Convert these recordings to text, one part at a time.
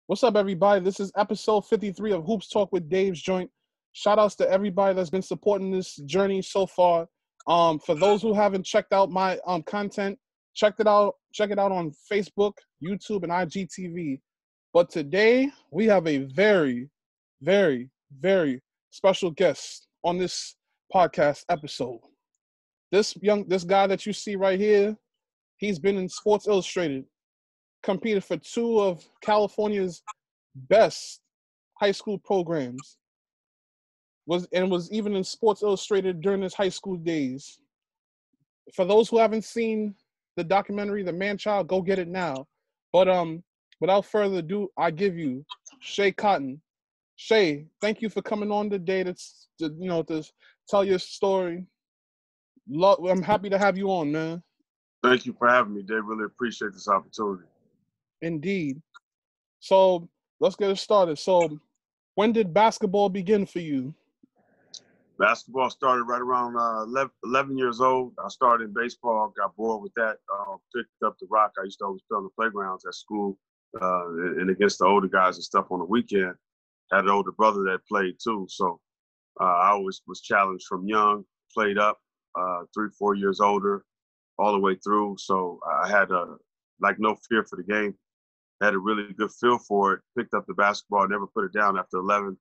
What's up, everybody? This is episode 53 of Hoops Talk with Dave's Joint. Shout outs to everybody that's been supporting this journey so far. For those who haven't checked out my content, check it out on Facebook, YouTube, and IGTV. But today we have a very, very, very special guest on this podcast episode. This guy that you see right here, he's been in Sports Illustrated, competed for two of California's best high school programs, was even in Sports Illustrated during his high school days. For those who haven't seen the documentary, The Manchild, go get it now. But without further ado, I give you Schea Cotton. Schea, thank you for coming on today to tell your story. I'm happy to have you on, man. Thank you for having me, Dave. Really appreciate this opportunity. Indeed. So let's get it started. So when did basketball begin for you? Basketball started right around 11 years old. I started in baseball, got bored with that, picked up the rock. I used to always play on the playgrounds at school and against the older guys and stuff on the weekend. Had an older brother that played too. So I always was challenged from young, played up 3-4 years older, all the way through. So I had no fear for the game. Had a really good feel for it, picked up the basketball, never put it down after 11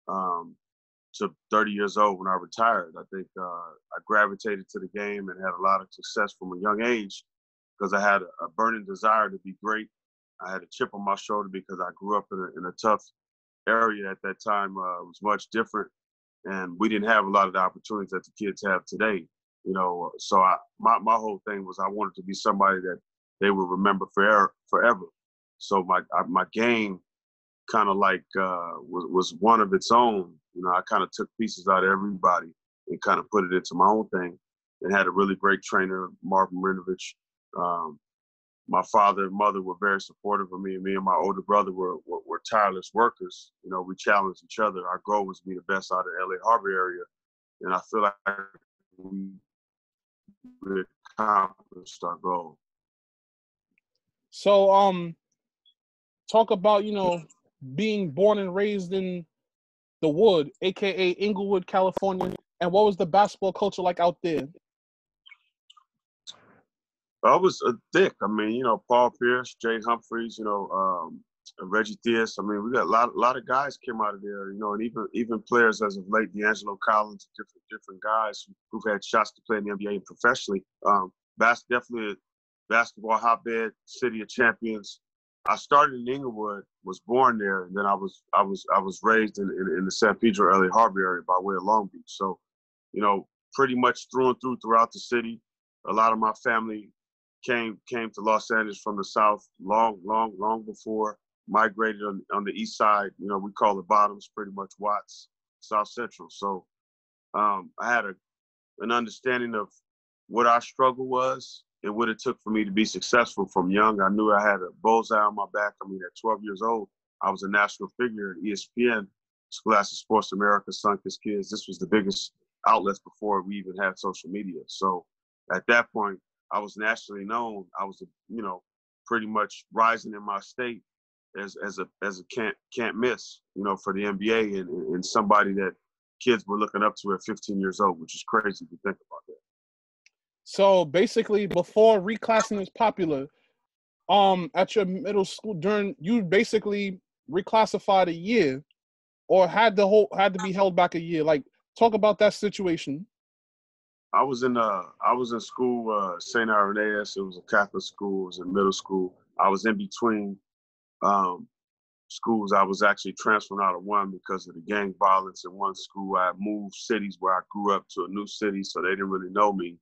to 30 years old when I retired. I think I gravitated to the game and had a lot of success from a young age because I had a burning desire to be great. I had a chip on my shoulder because I grew up in a tough area at that time. It was much different, and we didn't have a lot of the opportunities that the kids have today. So my whole thing was I wanted to be somebody that they would remember forever. So my game kind of was one of its own. I kind of took pieces out of everybody and kind of put it into my own thing, and had a really great trainer, Marvin Rinovich. My father and mother were very supportive of me, and me and my older brother were tireless workers. We challenged each other. Our goal was to be the best out of the LA Harbor area, and I feel like we accomplished our goal. So talk about, being born and raised in the Wood, aka Inglewood, California, and what was the basketball culture like out there? I was thick. I mean, Paul Pierce, Jay Humphreys, Reggie Theus. I mean, we got a lot of guys came out of there, and even players as of late, D'Angelo Collins, different guys who've had shots to play in the NBA and professionally. Definitely a basketball hotbed, city of champions. I started in Inglewood, was born there, and then I was raised in the San Pedro, LA Harbor area by way of Long Beach. So, pretty much through and throughout the city. A lot of my family came to Los Angeles from the South long before. Migrated on the East Side. We call it Bottoms, pretty much Watts, South Central. So I had an understanding of what our struggle was and what it took for me to be successful from young. I knew I had a bullseye on my back. I mean, at 12 years old, I was a national figure at ESPN, Scholastic Sports America, Sun-Kissed Kids. This was the biggest outlets before we even had social media. So at that point, I was nationally known. I was, pretty much rising in my state as a can't miss, for the NBA and somebody that kids were looking up to at 15 years old, which is crazy to think about that. So basically, before reclassing was popular, at your middle school, you basically reclassified a year, or had to be held back a year. Like, talk about that situation. I was in school, St. Irenaeus. It was a Catholic school. It was in middle school. I was in between schools. I was actually transferring out of one because of the gang violence in one school. I moved cities where I grew up to a new city, so they didn't really know me.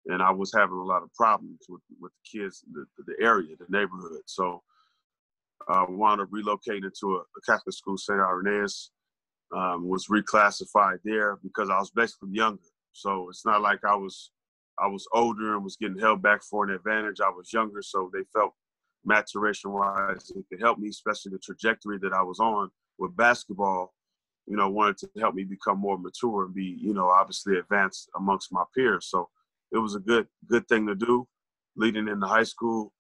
And I was having a lot of problems with the kids, the area, the neighborhood. So I wound up relocating to a Catholic school, St. Irenaeus, was reclassified there because I was basically younger. So it's not like I was older and was getting held back for an advantage. I was younger, so they felt maturation-wise it could help me, especially the trajectory that I was on with basketball, wanted to help me become more mature and be, obviously advanced amongst my peers. So it was a good thing to do leading into high school.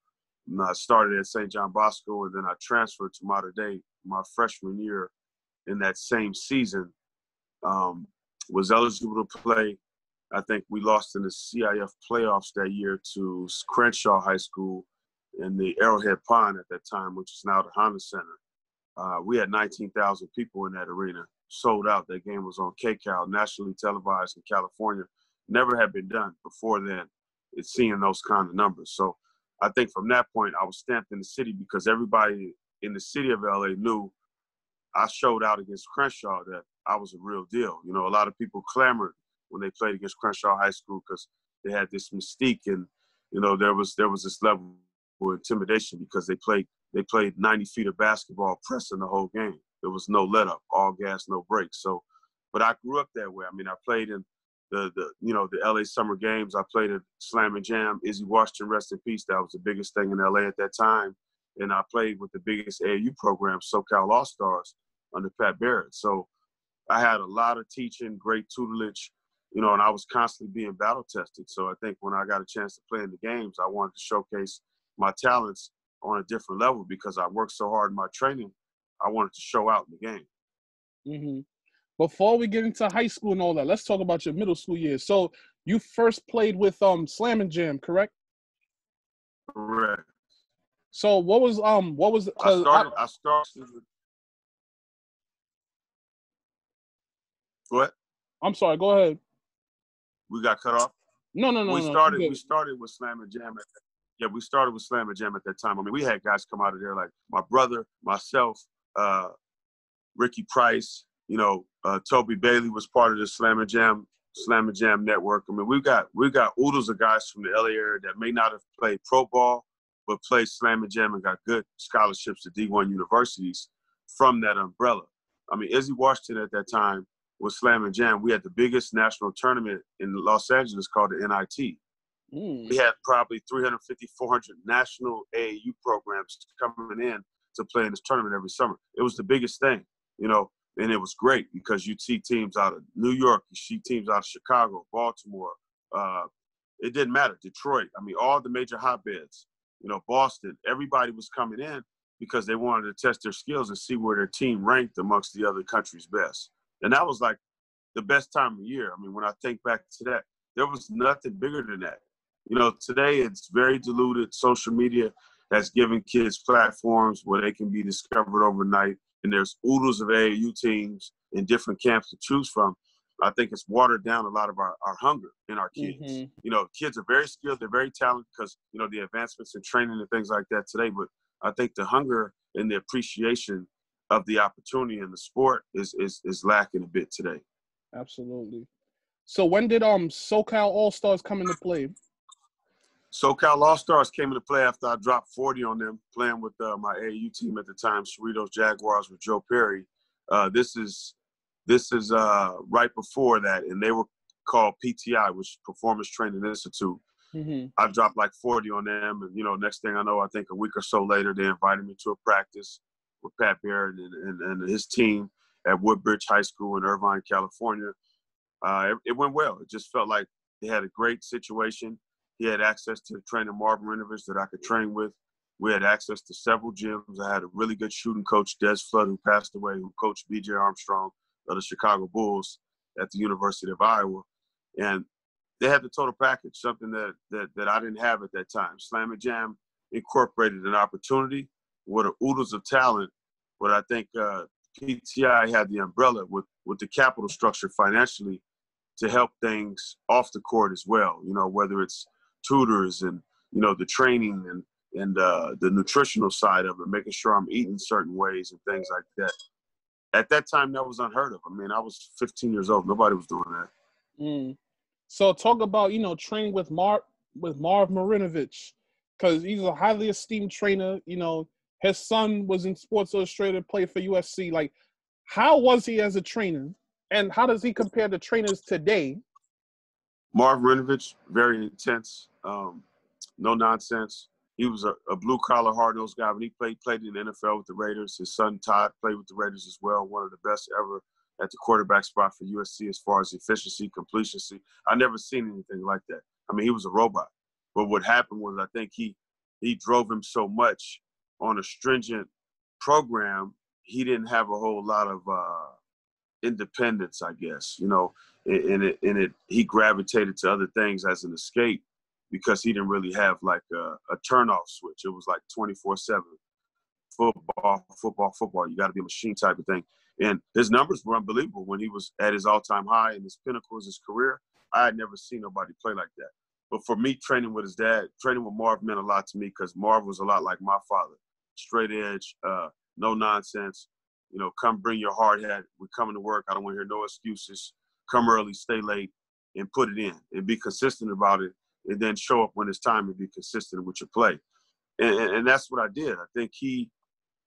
I started at St. John Bosco, and then I transferred to Mater Dei my freshman year. In that same season, was eligible to play. I think we lost in the CIF playoffs that year to Crenshaw High School in the Arrowhead Pond at that time, which is now the Honda Center. We had 19,000 people in that arena, sold out. That game was on KCAL, nationally televised in California. Never had been done before then. It's seeing those kind of numbers. So I think from that point, I was stamped in the city because everybody in the city of LA knew I showed out against Crenshaw that I was a real deal. You know, a lot of people clamored when they played against Crenshaw High School because they had this mystique, and you know there was this level of intimidation because they played 90 feet of basketball pressing the whole game. There was no let up, all gas, no brakes. So, but I grew up that way. I mean, I played in the LA Summer Games. I played at Slam and Jam. Izzy Washington, rest in peace. That was the biggest thing in LA at that time. And I played with the biggest AAU program, SoCal All-Stars, under Pat Barrett. So I had a lot of teaching, great tutelage, you know, and I was constantly being battle tested. So I think when I got a chance to play in the games, I wanted to showcase my talents on a different level because I worked so hard in my training. I wanted to show out in the game. Mm-hmm. Before we get into high school and all that, let's talk about your middle school years. So you first played with Slam and Jam, correct? Correct. So what was I started. Go ahead. I'm sorry. Go ahead. We got cut off. No. We started with Slam and Jam. We started with Slam and Jam at that time. I mean, we had guys come out of there like my brother, myself, Ricky Price. You know, Toby Bailey was part of the Slam and Jam network. I mean, we got oodles of guys from the LA area that may not have played pro ball, but played Slam and Jam and got good scholarships to D1 universities from that umbrella. I mean, Izzy Washington at that time was Slam and Jam. We had the biggest national tournament in Los Angeles called the NIT. We had probably 350, 400 national AAU programs coming in to play in this tournament every summer. It was the biggest thing, you know, and it was great because you'd see teams out of New York, you see teams out of Chicago, Baltimore. It didn't matter. Detroit. I mean, all the major hotbeds. You know, Boston, everybody was coming in because they wanted to test their skills and see where their team ranked amongst the other country's best. And that was like the best time of year. I mean, when I think back to that, there was nothing bigger than that. You know, today it's very diluted. Social media has given kids platforms where they can be discovered overnight. And there's oodles of AAU teams in different camps to choose from. I think it's watered down a lot of our hunger in our kids. Mm-hmm. You know, kids are very skilled. They're very talented because, you know, the advancements in training and things like that today. But I think the hunger and the appreciation of the opportunity in the sport is lacking a bit today. Absolutely. So when did SoCal All-Stars come into play? SoCal All-Stars came into play after I dropped 40 on them playing with my AAU team at the time, Cerritos Jaguars with Joe Perry. This is right before that, and they were called PTI, which is Performance Training Institute. Mm-hmm. I dropped like 40 on them, and, you know, next thing I know, I think a week or so later, they invited me to a practice with Pat Barrett and his team at Woodbridge High School in Irvine, California. It went well. It just felt like they had a great situation. He had access to training Marvin Rinovich that I could train with. We had access to several gyms. I had a really good shooting coach, Des Flood, who passed away, who coached B.J. Armstrong of the Chicago Bulls at the University of Iowa. And they had the total package, something that I didn't have at that time. Slam and Jam incorporated an opportunity with oodles of talent, but I think PTI had the umbrella with the capital structure financially to help things off the court as well, you know, whether it's tutors and, you know, the training and the nutritional side of it, making sure I'm eating certain ways and things like that. At that time, that was unheard of. I mean, I was 15 years old. Nobody was doing that. So talk about, you know, training with Marv Marinovich, because he's a highly esteemed trainer. You know, his son was in Sports Illustrated, played for USC. Like, how was he as a trainer? And how does he compare to trainers today? Marv Marinovich, very intense, no nonsense. He was a blue-collar, hard-nosed guy. When he played in the NFL with the Raiders. His son, Todd, played with the Raiders as well, one of the best ever at the quarterback spot for USC as far as efficiency, completion. I never seen anything like that. I mean, he was a robot. But what happened was I think he he drove him so much on a stringent program, he didn't have a whole lot of independence, I guess, you know, he gravitated to other things as an escape because he didn't really have like a turn-off switch. It was like 24/7 football. You got to be a machine type of thing. And his numbers were unbelievable when he was at his all-time high and his pinnacle of his career. I had never seen nobody play like that. But for me, training with his dad, training with Marv meant a lot to me because Marv was a lot like my father. Straight edge, no nonsense. You know, come bring your hard hat. We're coming to work. I don't want to hear no excuses. Come early, stay late, and put it in. And be consistent about it. And then show up when it's time and be consistent with your play. And that's what I did. I think he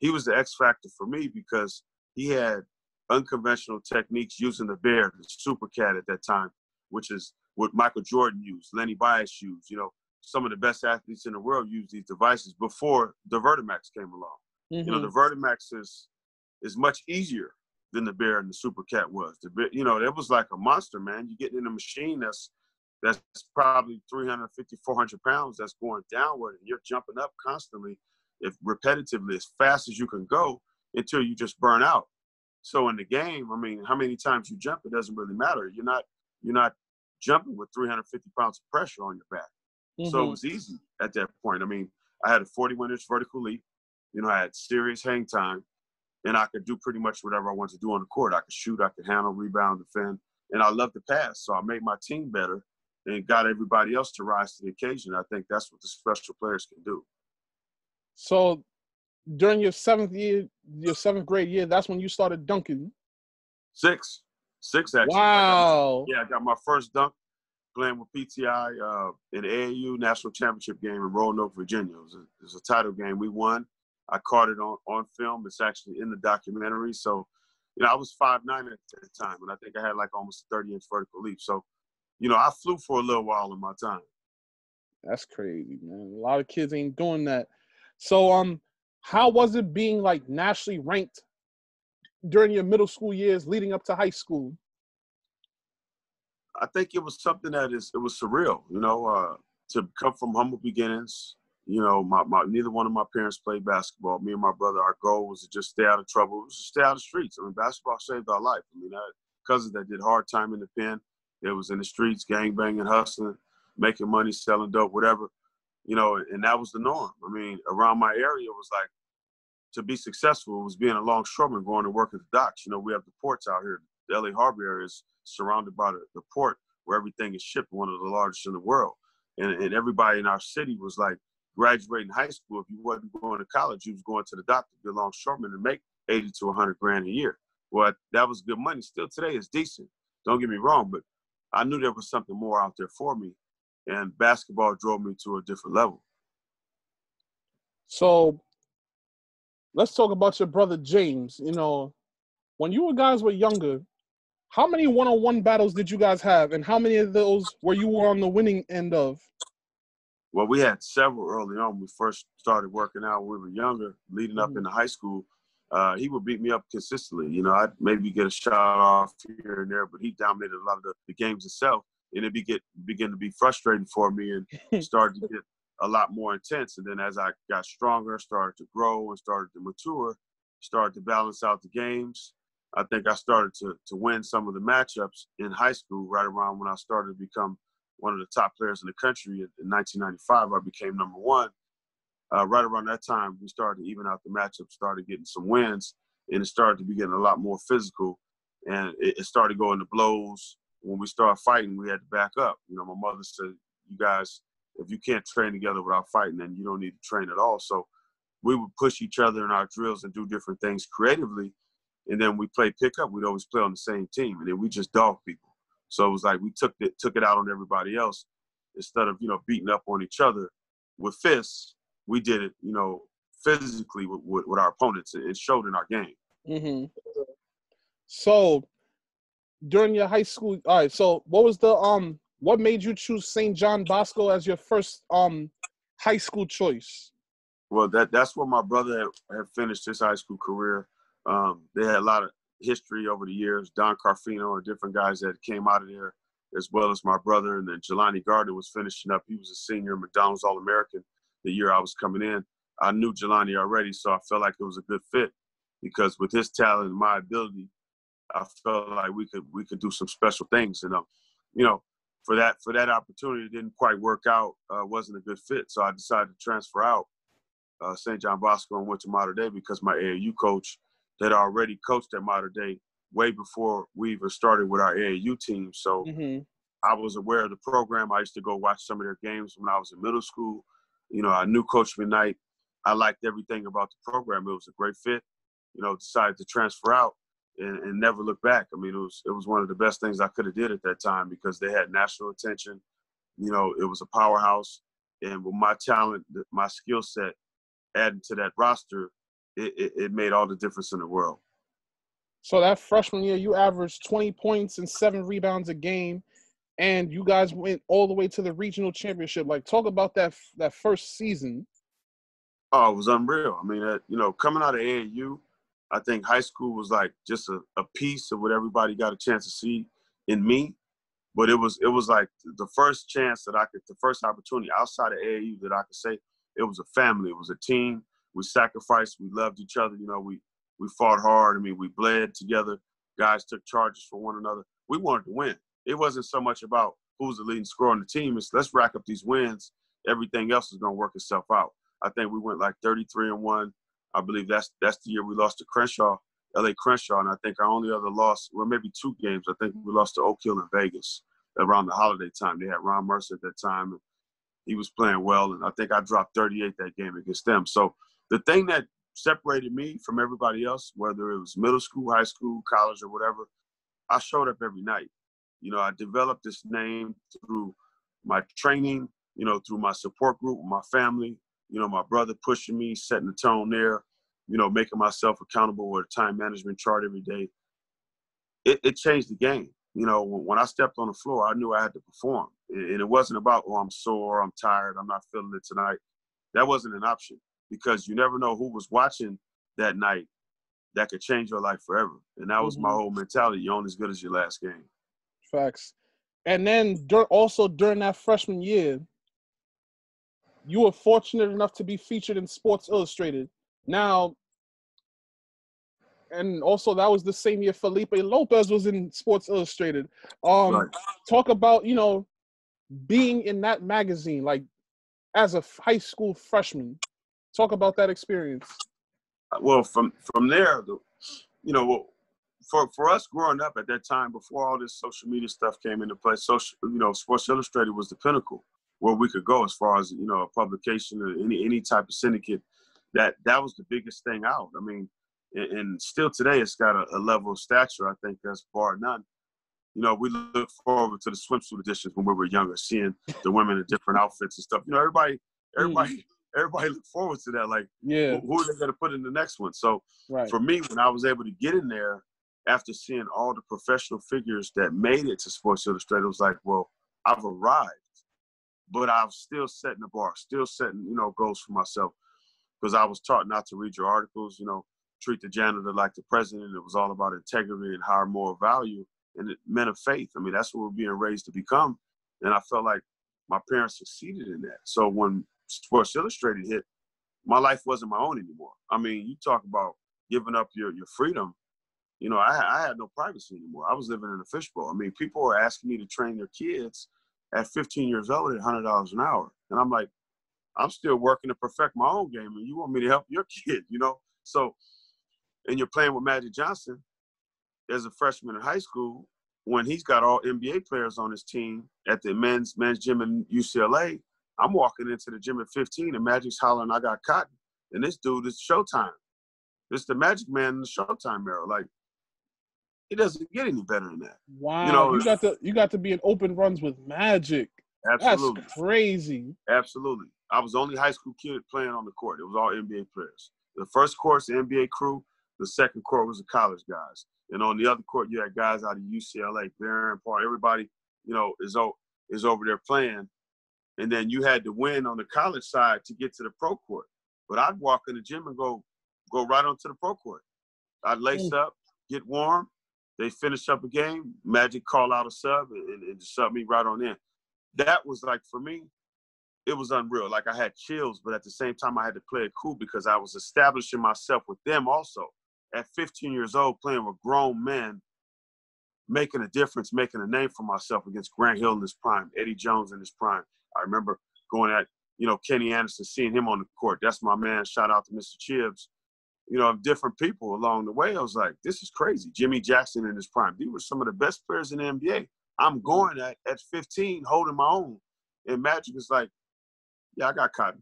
was the X factor for me because he had unconventional techniques using the bear, the super cat at that time, which is what Michael Jordan used, Lenny Bias used. You know, some of the best athletes in the world used these devices before the Vertimax came along. Mm-hmm. You know, the Vertimax is much easier than the bear and the super cat was. The bear, you know, it was like a monster, man. You get in a machine that's probably 350, 400 pounds that's going downward, and you're jumping up constantly, if repetitively, as fast as you can go until you just burn out. So in the game, I mean, how many times you jump, it doesn't really matter. You're not jumping with 350 pounds of pressure on your back. Mm-hmm. So it was easy at that point. I mean, I had a 41-inch vertical leap. You know, I had serious hang time, and I could do pretty much whatever I wanted to do on the court. I could shoot, I could handle, rebound, defend, and I loved to pass. So I made my team better and got everybody else to rise to the occasion. I think that's what the special players can do. So during your seventh grade year, that's when you started dunking? Six actually. Wow. I got my first dunk playing with PTI in the AAU national championship game in Roanoke, Virginia. It was a title game. We won. I caught it on film. It's actually in the documentary. So, you know, I was 5'9" at the time, and I think I had like almost a 30-inch vertical leap. So, you know, I flew for a little while in my time. That's crazy, man. A lot of kids ain't doing that. So, how was it being like nationally ranked during your middle school years leading up to high school? I think it was something it was surreal, you know, to come from humble beginnings. You know, neither one of my parents played basketball. Me and my brother, our goal was to just stay out of trouble. It was to stay out of the streets. I mean, basketball saved our life. I mean, I had cousins that did hard time in the pen. It was in the streets, gang banging, hustling, making money, selling dope, whatever, you know, and that was the norm. I mean, around my area, it was like, to be successful, it was being a longshoreman, going to work at the docks. You know, we have the ports out here. The LA Harbor area is surrounded by the port where everything is shipped, one of the largest in the world. And everybody in our city was like graduating high school. If you wasn't going to college, you was going to the dock to be a longshoreman and make 80 to 100 grand a year. Well, that was good money. Still today is decent. Don't get me wrong, but I knew there was something more out there for me, and basketball drove me to a different level. So let's talk about your brother James. You know, when you guys were younger, how many one-on-one battles did you guys have, and how many of those were you on the winning end of? Well, we had several early on. When we first started working out when we were younger, leading up into high school. He would beat me up consistently. You know, I'd maybe get a shot off here and there, but he dominated a lot of the games itself. And it began to be frustrating for me and started to get a lot more intense. And then as I got stronger, started to grow and started to mature, started to balance out the games, I think I started to win some of the matchups in high school right around when I started to become one of the top players in the country. In 1995, I became number one. Right around that time, we started to even out the matchup, started getting some wins, and it started to be getting a lot more physical. And it started going to blows. When we started fighting, we had to back up. You know, my mother said, you guys, if you can't train together without fighting, then you don't need to train at all. So we would push each other in our drills and do different things creatively. And then we played pickup. We'd always play on the same team. And then we just dogged people. So it was like we took it out on everybody else. Instead of, you know, beating up on each other with fists, we did it, you know, physically with our opponents. It showed in our game. Mm-hmm. So during your high school, all right, so what was what made you choose St. John Bosco as your first high school choice? Well, that's where my brother had finished his high school career. They had a lot of history over the years. Don Carfino and different guys that came out of there, as well as my brother. And then Jelani Gardner was finishing up. He was a senior, McDonald's All-American. the year I was coming in. I knew Jelani already, so I felt like it was a good fit because with his talent and my ability, I felt like we could do some special things. And for that opportunity, it didn't quite work out. Wasn't a good fit, so I decided to transfer out St. John Bosco and went to Mater Dei because my AAU coach had already coached at Mater Dei way before we even started with our AAU team. So I was aware of the program. I used to go watch some of their games when I was in middle school. I knew Coach McKnight. I liked everything about the program. It was a great fit. Decided to transfer out and never look back. I mean, it was one of the best things I could have did at that time because they had national attention. It was a powerhouse. And with my talent, my skill set, adding to that roster, it made all the difference in the world. So that freshman year, you averaged 20 points and 7 rebounds a game, and you guys went all the way to the regional championship. Like, talk about that first season. Oh, it was unreal. I mean, coming out of AAU, I think high school was like just a piece of what everybody got a chance to see in me. But it was like the first chance that the first opportunity outside of AAU that I could say it was a family. It was a team. We sacrificed. We loved each other. We fought hard. I mean, we bled together. Guys took charges for one another. We wanted to win. It wasn't so much about who's the leading scorer on the team. It's let's rack up these wins. Everything else is going to work itself out. I think we went like 33-1. I believe that's the year we lost to Crenshaw, LA Crenshaw, and I think our only other loss, well, maybe 2 games. I think we lost to Oak Hill in Vegas around the holiday time. They had Ron Mercer at that time, and he was playing well, and I think I dropped 38 that game against them. So the thing that separated me from everybody else, whether it was middle school, high school, college, or whatever, I showed up every night. I developed this name through my training, through my support group, my family, my brother pushing me, setting the tone there, making myself accountable with a time management chart every day. It changed the game. When I stepped on the floor, I knew I had to perform. And it wasn't about, I'm sore, I'm tired, I'm not feeling it tonight. That wasn't an option because you never know who was watching that night that could change your life forever. And that was my whole mentality. You're only as good as your last game. Facts. And then also during that freshman year, you were fortunate enough to be featured in Sports Illustrated. Now, and also that was the same year Felipe Lopez was in Sports Illustrated. Right. Talk about, being in that magazine, like as a high school freshman. Talk about that experience. Well, from there, for us growing up at that time, before all this social media stuff came into play, Sports Illustrated was the pinnacle where we could go as far as, a publication or any type of syndicate. That was the biggest thing out. I mean, and still today it's got a level of stature, I think, that's bar none. We look forward to the swimsuit editions when we were younger, seeing the women in different outfits and stuff. Everybody look forward to that. Like, who are they going to put in the next one? So for me, when I was able to get in there after seeing all the professional figures that made it to Sports Illustrated, it was like, well, I've arrived. But I was still setting the bar, still setting, goals for myself because I was taught not to read your articles, treat the janitor like the president. It was all about integrity and higher moral value and men of faith. I mean, that's what we're being raised to become. And I felt like my parents succeeded in that. So when Sports Illustrated hit, my life wasn't my own anymore. I mean, you talk about giving up your freedom. I had no privacy anymore. I was living in a fishbowl. I mean, people were asking me to train their kids at 15 years old at $100 an hour. And I'm like, I'm still working to perfect my own game, and you want me to help your kid, So, and you're playing with Magic Johnson as a freshman in high school when he's got all NBA players on his team at the men's gym in UCLA. I'm walking into the gym at 15, and Magic's hollering, I got Cotton. And this dude is Showtime. This is the Magic Man in the Showtime era. Like, it doesn't get any better than that. Wow, you got to be in open runs with Magic. Absolutely. That's crazy. Absolutely. I was the only high school kid playing on the court. It was all NBA players. The first court's the NBA crew. The second court was the college guys. And on the other court, you had guys out of UCLA, Barron, Park. Everybody, is over there playing. And then you had to win on the college side to get to the pro court. But I'd walk in the gym and go right onto the pro court. I'd lace up, get warm. They finish up a game. Magic call out a sub and just sub me right on in. That was like, for me, it was unreal. Like I had chills, but at the same time I had to play it cool because I was establishing myself with them also. At 15 years old, playing with grown men, making a difference, making a name for myself against Grant Hill in his prime, Eddie Jones in his prime. I remember going at, Kenny Anderson, seeing him on the court. That's my man. Shout out to Mr. Chibbs. Different people along the way. I was like, this is crazy. Jimmy Jackson in his prime. These were some of the best players in the NBA. I'm going at 15, holding my own. And Magic is like, yeah, I got Cotton.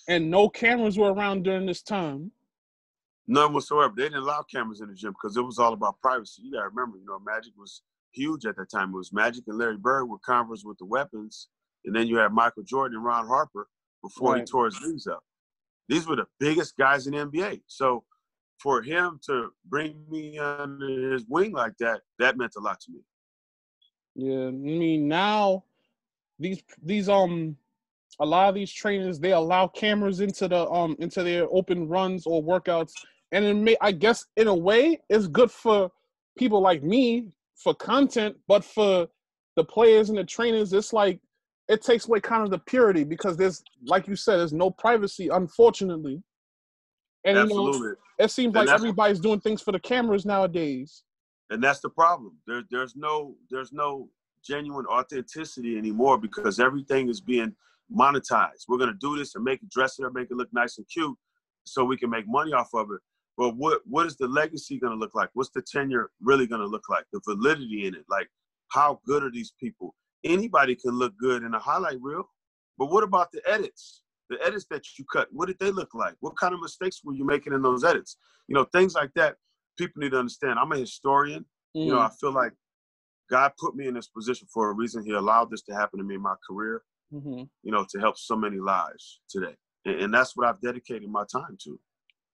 And no cameras were around during this time. None whatsoever. They didn't allow cameras in the gym because it was all about privacy. You got to remember, Magic was huge at that time. It was Magic and Larry Bird were converse with the weapons. And then you had Michael Jordan and Ron Harper before he tore his knees up. These were the biggest guys in the NBA. So for him to bring me under his wing like that, that meant a lot to me. Yeah, I mean, now these a lot of these trainers, they allow cameras into their open runs or workouts, and I guess in a way it's good for people like me for content, but for the players and the trainers, it's like it takes away kind of the purity because there's, like you said, there's no privacy, unfortunately. And Absolutely. It seems like everybody's doing things for the cameras nowadays. And that's the problem. There's no genuine authenticity anymore because everything is being monetized. We're going to do this and dress it up, make it look nice and cute so we can make money off of it. But what is the legacy going to look like? What's the tenure really going to look like? The validity in it. Like, how good are these people? Anybody can look good in a highlight reel. But what about the edits? The edits that you cut, what did they look like? What kind of mistakes were you making in those edits? Things like that, people need to understand. I'm a historian. I feel like God put me in this position for a reason. He allowed this to happen to me in my career, to help so many lives today. And that's what I've dedicated my time to.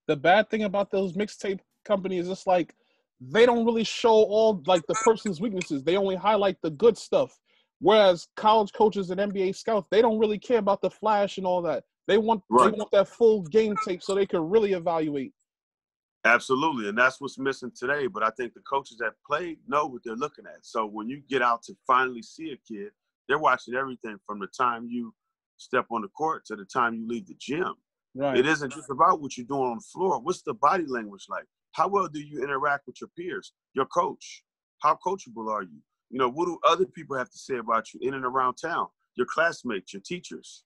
The bad thing about those mixtape companies, it's like they don't really show all like the person's weaknesses. They only highlight the good stuff. Whereas college coaches and NBA scouts, they don't really care about the flash and all that. They want that full game tape so they can really evaluate. Absolutely, and that's what's missing today. But I think the coaches that played know what they're looking at. So when you get out to finally see a kid, they're watching everything from the time you step on the court to the time you leave the gym. Right. It isn't just about what you're doing on the floor. What's the body language like? How well do you interact with your peers, your coach? How coachable are you? What do other people have to say about you in and around town? Your classmates, your teachers.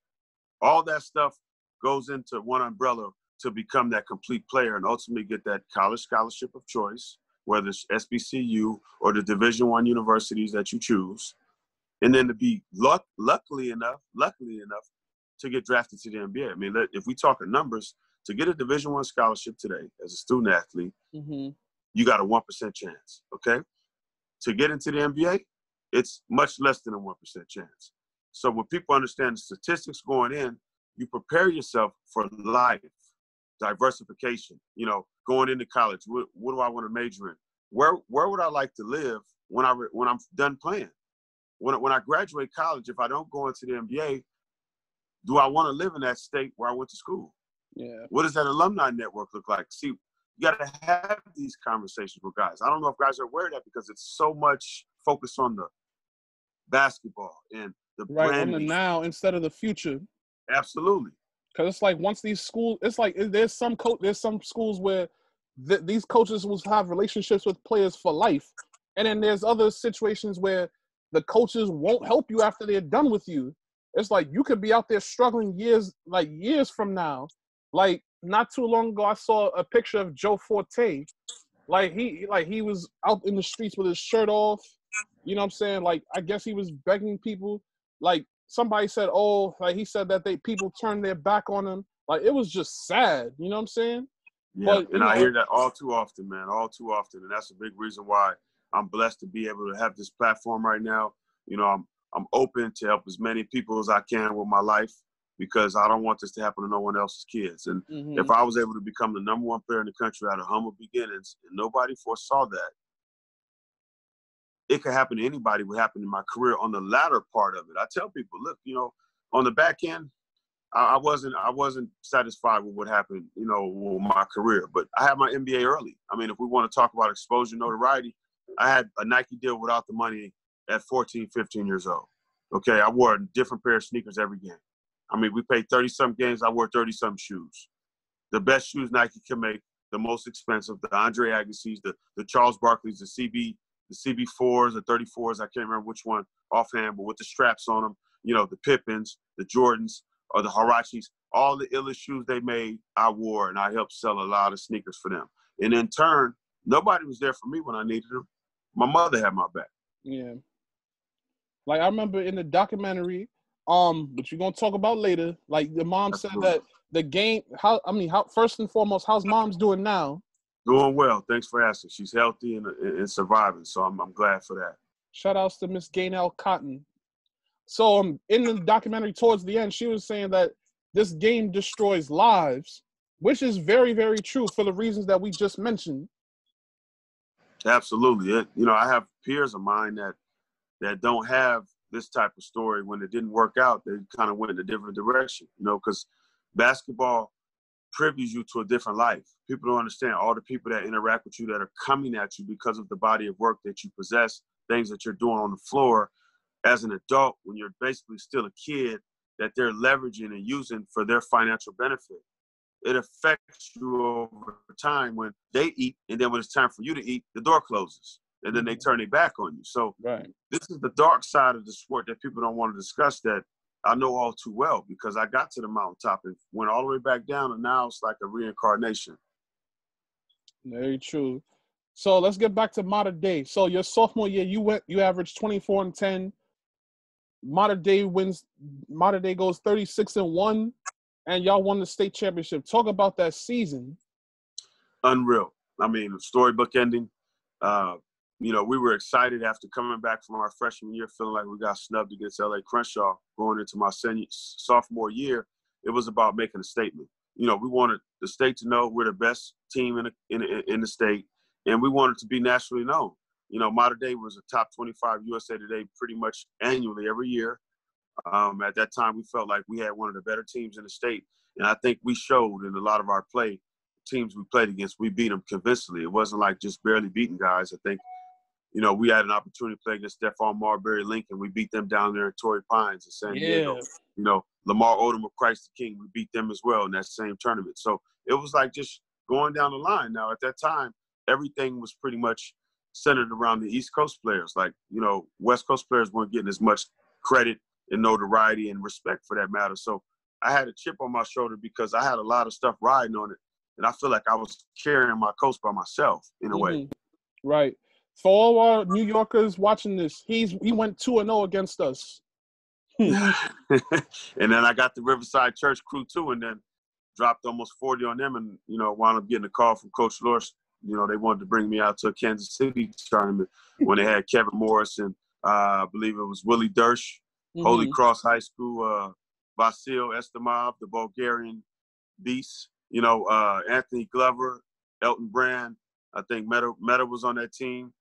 All that stuff goes into one umbrella to become that complete player and ultimately get that college scholarship of choice, whether it's SBCU or the Division I universities that you choose, and then to be luckily enough to get drafted to the NBA. I mean, if we talk in numbers, to get a Division I scholarship today as a student athlete, you got a 1% chance, okay? To get into the NBA, it's much less than a 1% chance. So when people understand the statistics going in, you prepare yourself for life, diversification, going into college. What do I want to major in? Where would I like to live when I'm done playing? When I graduate college, if I don't go into the NBA, do I want to live in that state where I went to school? Yeah. What does that alumni network look like? See, you got to have these conversations with guys. I don't know if guys are aware of that because it's so much focus on the basketball and the branding. On the now instead of the future. Absolutely. Because it's like once these schools, it's like there's some schools where these coaches will have relationships with players for life, and then there's other situations where the coaches won't help you after they're done with you. It's like you could be out there struggling years from now. Like not too long ago, I saw a picture of Joe Forte. He was out in the streets with his shirt off. You know what I'm saying? Like I guess he was begging people. Like somebody said, he said that people turned their back on him. Like it was just sad. You know what I'm saying? Yeah, but, I hear that all too often, man. All too often, and that's a big reason why I'm blessed to be able to have this platform right now. I'm open to help as many people as I can with my life because I don't want this to happen to no one else's kids. And if I was able to become the number one player in the country out of humble beginnings and nobody foresaw that, it could happen to anybody. What happened in my career on the latter part of it. I tell people, look, on the back end, I wasn't satisfied with what happened, with my career. But I had my MBA early. I mean, if we want to talk about exposure, notoriety, I had a Nike deal without the money at 14, 15 years old. Okay, I wore a different pair of sneakers every game. I mean, we played 30-some games. I wore 30-some shoes. The best shoes Nike can make, the most expensive, the Andre Agassi's, the Charles Barkley's, the CB4s, the 34s. I can't remember which one offhand, but with the straps on them. You know, the Pippins, the Jordans, or the Huaraches. All the illest shoes they made, I wore, and I helped sell a lot of sneakers for them. And in turn, nobody was there for me when I needed them. My mother had my back. Yeah. Like I remember in the documentary, which we're gonna talk about later, like the mom said that the game, how first and foremost, how's mom's doing now? Doing well. Thanks for asking. She's healthy and surviving, so I'm glad for that. Shout outs to Miss Schea Cotton. So in the documentary towards the end, she was saying that this game destroys lives, which is very, very true for the reasons that we just mentioned. Absolutely. I have peers of mine that don't have this type of story. When it didn't work out, they kind of went in a different direction, because basketball privies you to a different life. People don't understand all the people that interact with you that are coming at you because of the body of work that you possess, things that you're doing on the floor as an adult when you're basically still a kid that they're leveraging and using for their financial benefit. It affects you over time when they eat, and then when it's time for you to eat, the door closes, and then they turn their back on you. So This is the dark side of the sport that people don't want to discuss, that I know all too well, because I got to the mountaintop and went all the way back down, and now it's like a reincarnation. Very true. So let's get back to Mater Dei. So your sophomore year, you averaged 24 and 10. Mater Dei goes 36-1, and y'all won the state championship. Talk about that season. Unreal. I mean, storybook ending. We were excited after coming back from our freshman year, feeling like we got snubbed against LA Crenshaw going into my sophomore year. It was about making a statement. We wanted the state to know we're the best team in the state, and we wanted to be nationally known. Mater Dei was a top 25 USA Today pretty much annually every year. At that time, we felt like we had one of the better teams in the state, and I think we showed in a lot of our play. Teams we played against, we beat them convincingly. It wasn't like just barely beating guys. I think, we had an opportunity to play against Stephon Marbury Lincoln. We beat them down there in Torrey Pines in San Diego. Lamar Odom of Christ the King, we beat them as well in that same tournament. So it was like just going down the line. Now, at that time, everything was pretty much centered around the East Coast players. Like, West Coast players weren't getting as much credit and notoriety and respect for that matter. So I had a chip on my shoulder because I had a lot of stuff riding on it. And I feel like I was carrying my coast by myself in a way. Right. For all our New Yorkers watching this, he went 2-0 against us. And then I got the Riverside Church crew too, and then dropped almost 40 on them, and wound up getting a call from Coach Lorsch. They wanted to bring me out to a Kansas City tournament when they had Kevin Morris and I believe it was Willie Dersh, Holy Cross High School, Vasil Estimov, the Bulgarian beast. Anthony Glover, Elton Brand. I think Meta was on that team.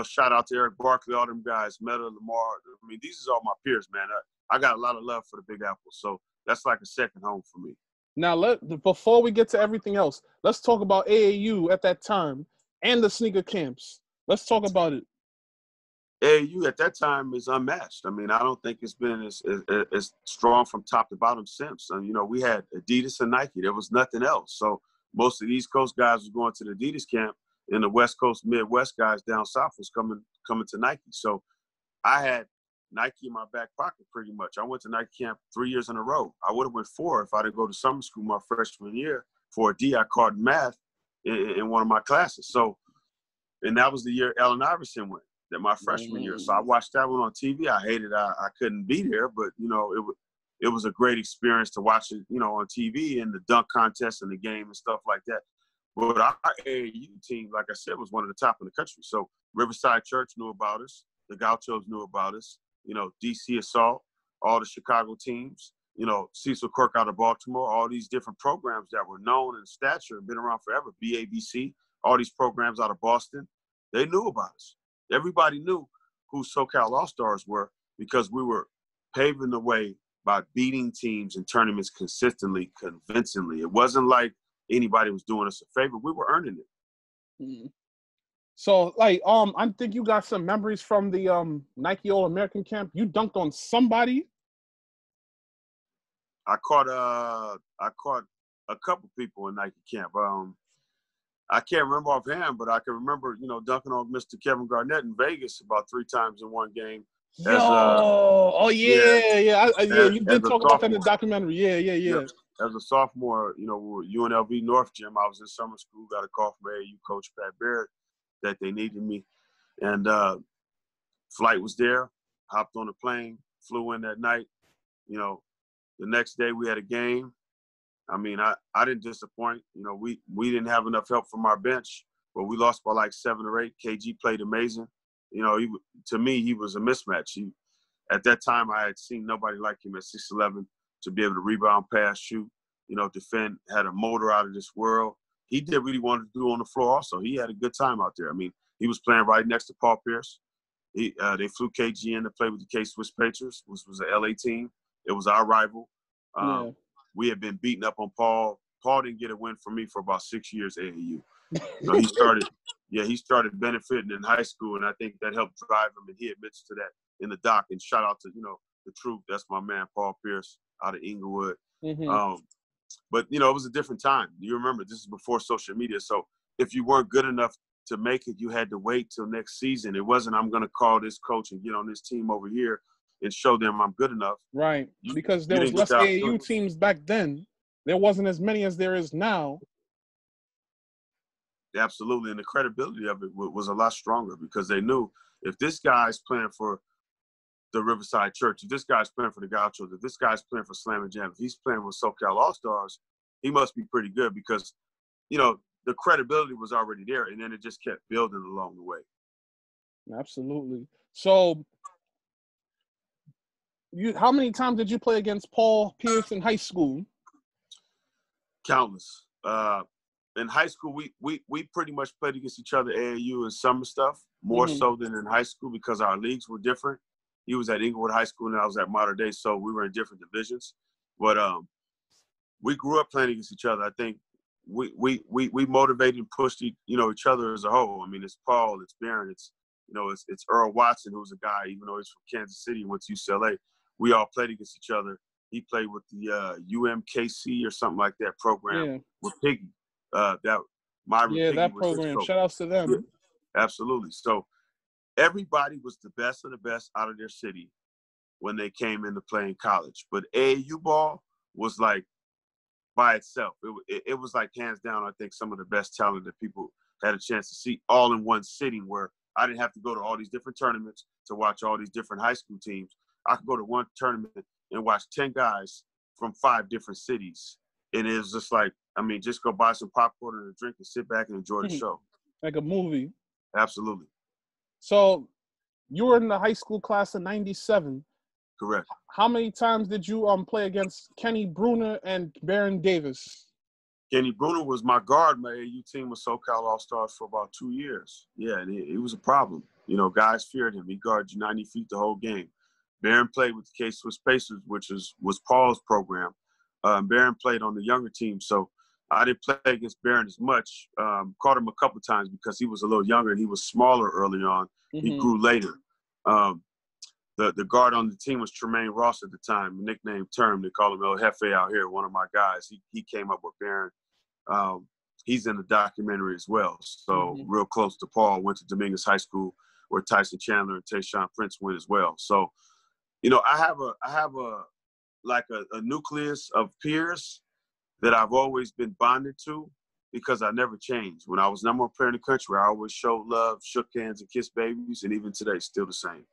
Shout out to Eric Barkley, all them guys, Meta, Lamar. I mean, these are all my peers, man. I got a lot of love for the Big Apple, so that's like a second home for me. Now, before we get to everything else, let's talk about AAU at that time and the sneaker camps. Let's talk about it. AAU at that time is unmatched. I mean, I don't think it's been as strong from top to bottom since. And, we had Adidas and Nike. There was nothing else. So most of the East Coast guys was going to the Adidas camp, and the West Coast, Midwest guys down south was coming to Nike. So I had Nike in my back pocket pretty much. I went to Nike camp 3 years in a row. I would have went 4 if I didn't go to summer school my freshman year for a D I caught in math in one of my classes. So, and that was the year Allen Iverson went. That my freshman year. So I watched that one on TV. I hated I couldn't be there, but it was a great experience to watch it, on TV and the dunk contest and the game and stuff like that. But our AAU team, like I said, was one of the top in the country. So Riverside Church knew about us, the Gauchos knew about us, DC Assault, all the Chicago teams, Cecil Kirk out of Baltimore, all these different programs that were known in stature and been around forever, BABC, all these programs out of Boston, they knew about us. Everybody knew who SoCal All-Stars were because we were paving the way by beating teams in tournaments consistently, convincingly. It wasn't like anybody was doing us a favor. We were earning it. So, like, I think you got some memories from the Nike All-American camp. You dunked on somebody. I caught a couple people in Nike camp. I can't remember offhand, but I can remember, dunking on Mr. Kevin Garnett in Vegas about 3 times in one game. Yo, oh yeah, yeah. You as did a talk about that in the sophomore. documentary. Yeah. Yep. As a sophomore, UNLV North Gym, I was in summer school, got a call from AAU coach Pat Barrett that they needed me. And flight was there, hopped on the plane, flew in that night. The next day we had a game. I mean, I didn't disappoint. We didn't have enough help from our bench, but we lost by like 7 or 8. KG played amazing. To me, he was a mismatch. At that time, I had seen nobody like him at 6'11", to be able to rebound, pass, shoot, defend, had a motor out of this world. He did what he wanted to do on the floor also. He had a good time out there. I mean, he was playing right next to Paul Pierce. They flew KG in to play with the K-Swiss Patriots, which was an LA team. It was our rival. We had been beating up on Paul. Paul didn't get a win from me for about 6 years at AAU. He started benefiting in high school, and I think that helped drive him, and he admits to that in the doc. And shout out to, the truth. That's my man, Paul Pierce, out of Inglewood. Mm-hmm. But, it was a different time. You remember, this is before social media. So if you weren't good enough to make it, you had to wait till next season. It wasn't, I'm going to call this coach and get on this team over here and show them I'm good enough. Right, because there was less AAU teams back then. There wasn't as many as there is now. Absolutely, and the credibility of it was a lot stronger because they knew if this guy's playing for the Riverside Church, if this guy's playing for the Gauchos, if this guy's playing for Slam and Jam, if he's playing with SoCal All-Stars, he must be pretty good because, the credibility was already there, and then it just kept building along the way. Absolutely. So, how many times did you play against Paul Pierce in high school? Countless. In high school, we pretty much played against each other AAU and summer stuff, more so than in high school because our leagues were different. He was at Inglewood High School and I was at Mater Dei, so we were in different divisions. But we grew up playing against each other. I think we motivated and pushed each other as a whole. I mean, it's Paul, it's Barron, it's Earl Watson, who's a guy, even though he's from Kansas City, went to UCLA. We all played against each other. He played with the UMKC or something like that program with Piggy. That program. Shout outs to them. Yeah, absolutely. So everybody was the best of the best out of their city when they came into playing college. But AAU ball was like by itself. It was like hands down, I think, some of the best talent that people had a chance to see all in one sitting where I didn't have to go to all these different tournaments to watch all these different high school teams. I could go to one tournament and watch 10 guys from 5 different cities. And it was just like, just go buy some popcorn and a drink and sit back and enjoy the show. Like a movie. Absolutely. So you were in the high school class of 97. Correct. How many times did you play against Kenny Bruner and Baron Davis? Kenny Bruner was my guard. My AAU team was SoCal All-Stars for about 2 years. Yeah, and it was a problem. Guys feared him. He guarded you 90 feet the whole game. Baron played with the K-Swiss Pacers, which was Paul's program. Baron played on the younger team, so I didn't play against Baron as much. Caught him a couple times because he was a little younger and he was smaller early on. He grew later. The guard on the team was Tremaine Ross at the time, nickname Term. They call him El Jefe out here, one of my guys. He came up with Baron. He's in the documentary as well. So real close to Paul, went to Dominguez High School where Tyson Chandler and Tayshaun Prince went as well. So, I have a nucleus of peers that I've always been bonded to because I never changed. When I was number 1 player in the country, I always showed love, shook hands, and kissed babies, and even today, still the same.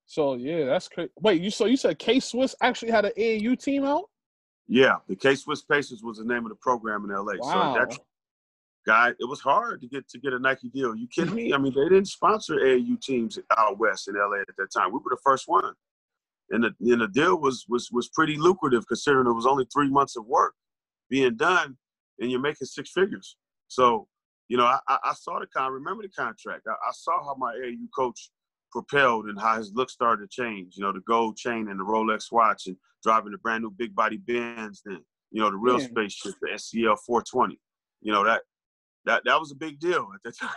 So, yeah, that's crazy. Wait, so you said K-Swiss actually had an AAU team out? Yeah, the K-Swiss Pacers was the name of the program in LA. Wow. So that guy, it was hard to get a Nike deal. You kidding me? They didn't sponsor AAU teams out west in LA at that time. We were the first one. And the deal was pretty lucrative considering it was only 3 months of work being done and you're making 6 figures. So, I saw remember the contract. I saw how my AAU coach propelled and how his look started to change, the gold chain and the Rolex watch and driving the brand new big body Benz then, the real spaceship, the SCL 420. that was a big deal at the time.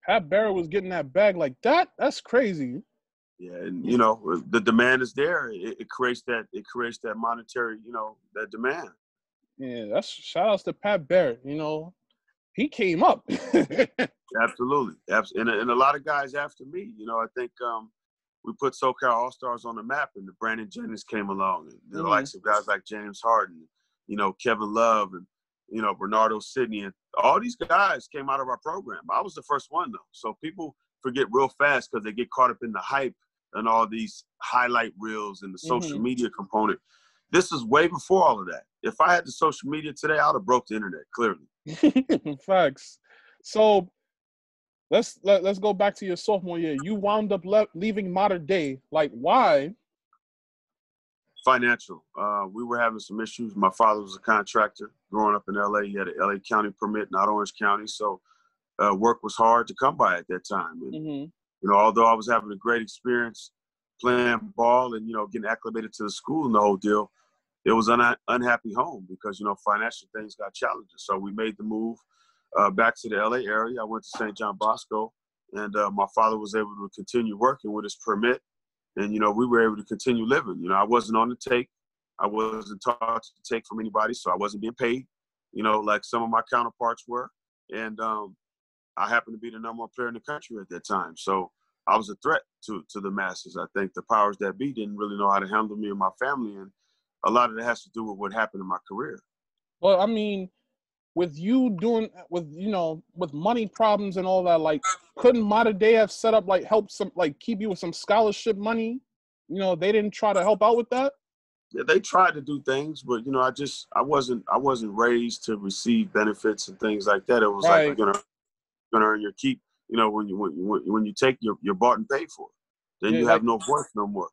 Pat Barrett was getting that bag like that. That's crazy. Yeah, and you know the demand is there. It creates that monetary, you know, that demand. Yeah, that's shout outs to Pat Barrett. You know, he came up. Absolutely, and a lot of guys after me. You know, I think we put SoCal All-Stars on the map, and the Brandon Jennings came along, and the likes of guys like James Harden, you know, Kevin Love, and you know, Bernardo Sidney, and all these guys came out of our program. I was the first one, though. So people forget real fast because they get caught up in the hype and all these highlight reels and the social media component. This is way before all of that. If I had the social media today, I would have broke the internet, clearly. Facts. So let's go back to your sophomore year. You wound up leaving Mater Dei. Like, why? Financial. We were having some issues. My father was a contractor growing up in LA. He had an LA County permit, not Orange County. So work was hard to come by at that time. And, you know, although I was having a great experience playing ball and, you know, getting acclimated to the school and the whole deal, it was an unhappy home because, you know, financial things got challenging. So we made the move back to the LA area. I went to St. John Bosco, and my father was able to continue working with his permit. And, you know, we were able to continue living. You know, I wasn't on the take. I wasn't taught to take from anybody, so I wasn't being paid, you know, like some of my counterparts were. And I happened to be the number one player in the country at that time. So I was a threat to the masses. I think the powers that be didn't really know how to handle me and my family. And a lot of it has to do with what happened in my career. Well, I mean, with you doing with money problems and all that, like, couldn't Mater Dei have set up, like, help some, like, keep you with some scholarship money? You know, they didn't try to help out with that? Yeah, they tried to do things, but, you know, I wasn't raised to receive benefits and things like that. It was like, you're gonna earn your keep. You know, when you take you're bought and paid for, then you have no voice no more.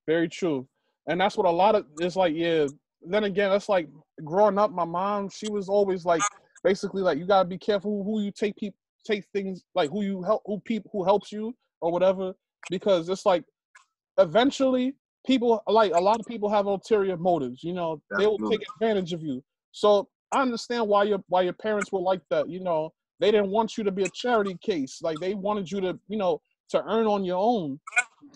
Very true. And that's what a lot of, it's like, yeah. Then again, that's like growing up, my mom, she was always like, basically like, you gotta be careful who you take things, like who you help, who helps you or whatever, because it's like eventually people, like, a lot of people have ulterior motives, you know. They will take advantage of you. So I understand why your parents were like that. You know, they didn't want you to be a charity case. Like, they wanted you to, you know, to earn on your own.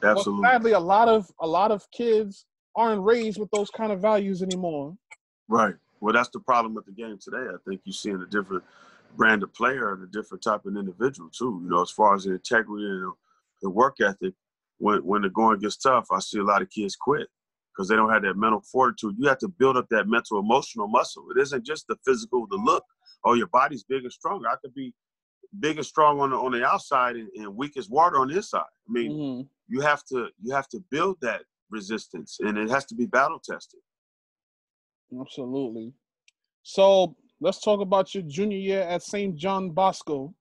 Absolutely. But sadly, a lot of kids aren't raised with those kind of values anymore. Right. Well, that's the problem with the game today. I think you're seeing a different brand of player and a different type of individual too. You know, as far as the integrity and the work ethic, when the going gets tough, I see a lot of kids quit because they don't have that mental fortitude. You have to build up that mental, emotional muscle. It isn't just the physical, the look. Oh, your body's big and strong. I could be big and strong on the outside and weak as water on the inside. I mean, you have to build that resistance, and it has to be battle tested. Absolutely. So let's talk about your junior year at St. John Bosco.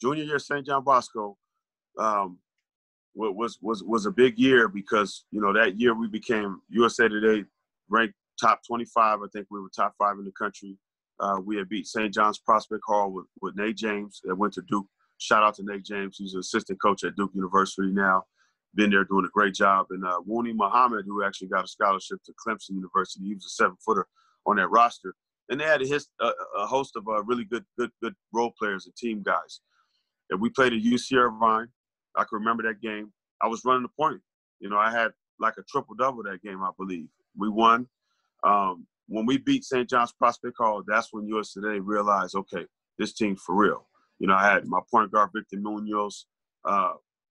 Junior year St. John Bosco was a big year because, you know, that year we became USA Today ranked top 25. I think we were top 5 in the country. We had beat St. John's Prospect Hall with Nate James that went to Duke. Shout out to Nate James. He's an assistant coach at Duke University now. Been there doing a great job. And Wooney Muhammad, who actually got a scholarship to Clemson University. He was a 7-footer on that roster. And they had a host of really good role players and team guys. And we played at UC Irvine. I can remember that game. I was running the point. You know, I had like a triple-double that game, I believe. We won. When we beat St. John's Prospect Hall, that's when US Today realized, okay, this team's for real. You know, I had my point guard, Victor Munoz,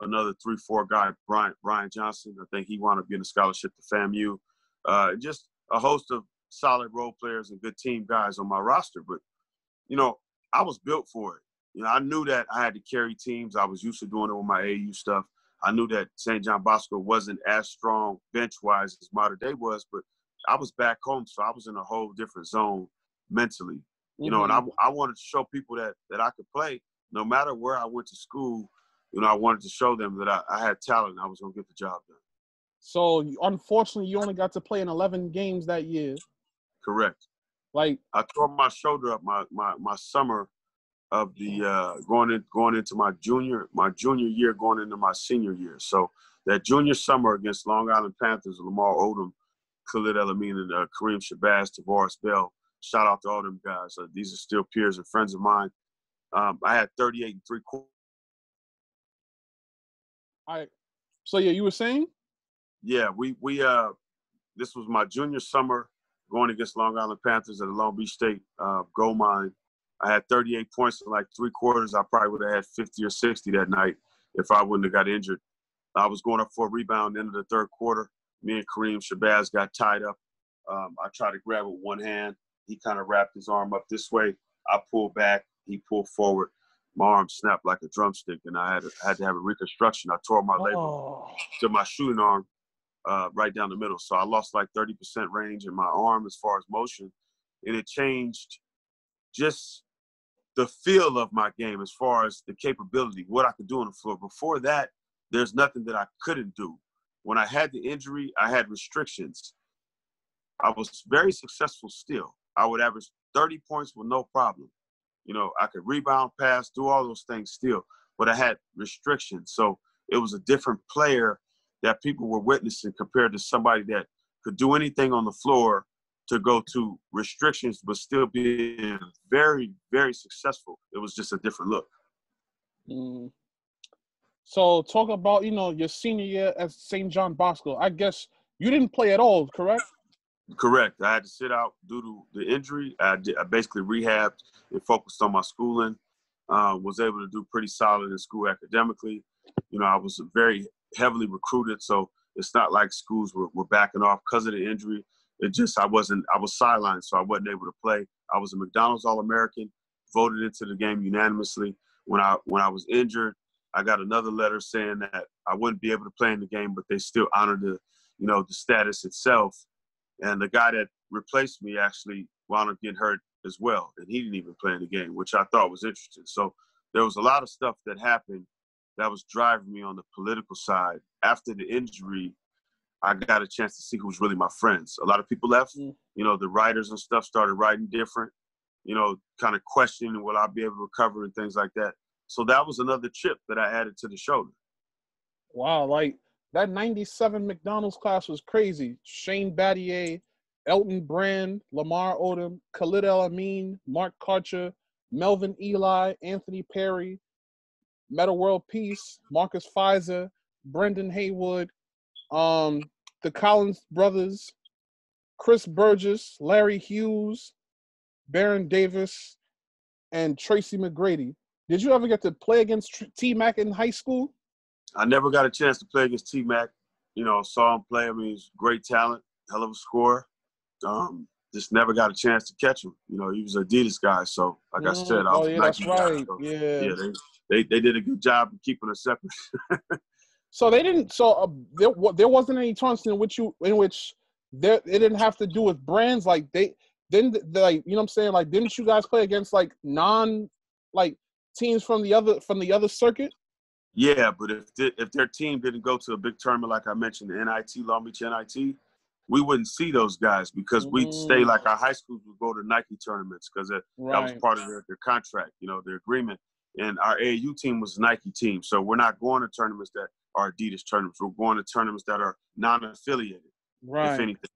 another 3-4 guy, Brian Johnson. I think he wound up getting a scholarship to FAMU. Just a host of solid role players and good team guys on my roster. But, you know, I was built for it. You know, I knew that I had to carry teams. I was used to doing it with my AAU stuff. I knew that St. John Bosco wasn't as strong bench-wise as Mater Dei was, but I was back home, so I was in a whole different zone mentally. You know, and I wanted to show people that I could play no matter where I went to school. You know, I wanted to show them that I had talent and I was going to get the job done. So, unfortunately, you only got to play in 11 games that year. Correct. Like, I tore my shoulder up my summer of the going into my junior year, going into my senior year. So that junior summer against Long Island Panthers, Lamar Odom, Khalid El-Amin, and Kareem Shabazz, Tavares Bell, shout out to all them guys. These are still peers and friends of mine. I had 38 and 3/4. All right. So yeah, you were saying? Yeah, we this was my junior summer going against Long Island Panthers at the Long Beach State gold mine. I had 38 points in like 3/4. I probably would have had 50 or 60 that night if I wouldn't have got injured. I was going up for a rebound into the third quarter. Me and Kareem Shabazz got tied up. I tried to grab it with one hand. He kind of wrapped his arm up this way. I pulled back. He pulled forward. My arm snapped like a drumstick, and I had to have a reconstruction. I tore my labrum to my shooting arm right down the middle. So I lost like 30% range in my arm as far as motion, and it changed just the feel of my game as far as the capability, what I could do on the floor. Before that, there's nothing that I couldn't do. When I had the injury, I had restrictions. I was very successful still. I would average 30 points with no problem. You know, I could rebound, pass, do all those things still, but I had restrictions. So it was a different player that people were witnessing compared to somebody that could do anything on the floor to go to restrictions, but still being very, very successful. It was just a different look. Mm. So talk about, your senior year at St. John Bosco. I guess you didn't play at all, correct? Correct. I had to sit out due to the injury. I basically rehabbed and focused on my schooling. Was able to do pretty solid in school academically. I was very heavily recruited, so it's not like schools were backing off because of the injury. It just I was sidelined, so I wasn't able to play. I was a McDonald's All-American, voted into the game unanimously. When I was injured, I got another letter saying that I wouldn't be able to play in the game, but they still honored the status itself. And the guy that replaced me actually wound up getting hurt as well, and he didn't even play in the game, which I thought was interesting. So there was a lot of stuff that happened that was driving me on the political side. After the injury, I got a chance to see who's really my friends. A lot of people left. The writers and stuff started writing different, kind of questioning will I be able to recover and things like that. So that was another chip that I added to the shoulder. Wow, like that 97 McDonald's class was crazy. Shane Battier, Elton Brand, Lamar Odom, Khalid El Amin, Mark Karcher, Melvin Eli, Anthony Perry, Meta World Peace, Marcus Fizer, Brendan Haywood, the Collins brothers, Chris Burgess, Larry Hughes, Baron Davis, and Tracy McGrady. Did you ever get to play against T-Mac in high school? I never got a chance to play against T-Mac. Saw him play. I mean, he's great talent, hell of a scorer. Just never got a chance to catch him. He was an Adidas guy, so like I said, I was a Nike guy. So, yeah, they did a good job of keeping us separate. So they didn't. So there wasn't any tournaments in which it didn't have to do with brands. Like they didn't, like, what I'm saying, like, didn't you guys play against like teams from the other circuit? Yeah, but if their team didn't go to a big tournament, like I mentioned, the NIT, Long Beach NIT, we wouldn't see those guys because we'd stay, like our high schools would go to Nike tournaments because that was part of their contract, their agreement. And our AAU team was a Nike team. So we're not going to tournaments that are Adidas tournaments. We're going to tournaments that are non-affiliated, if anything.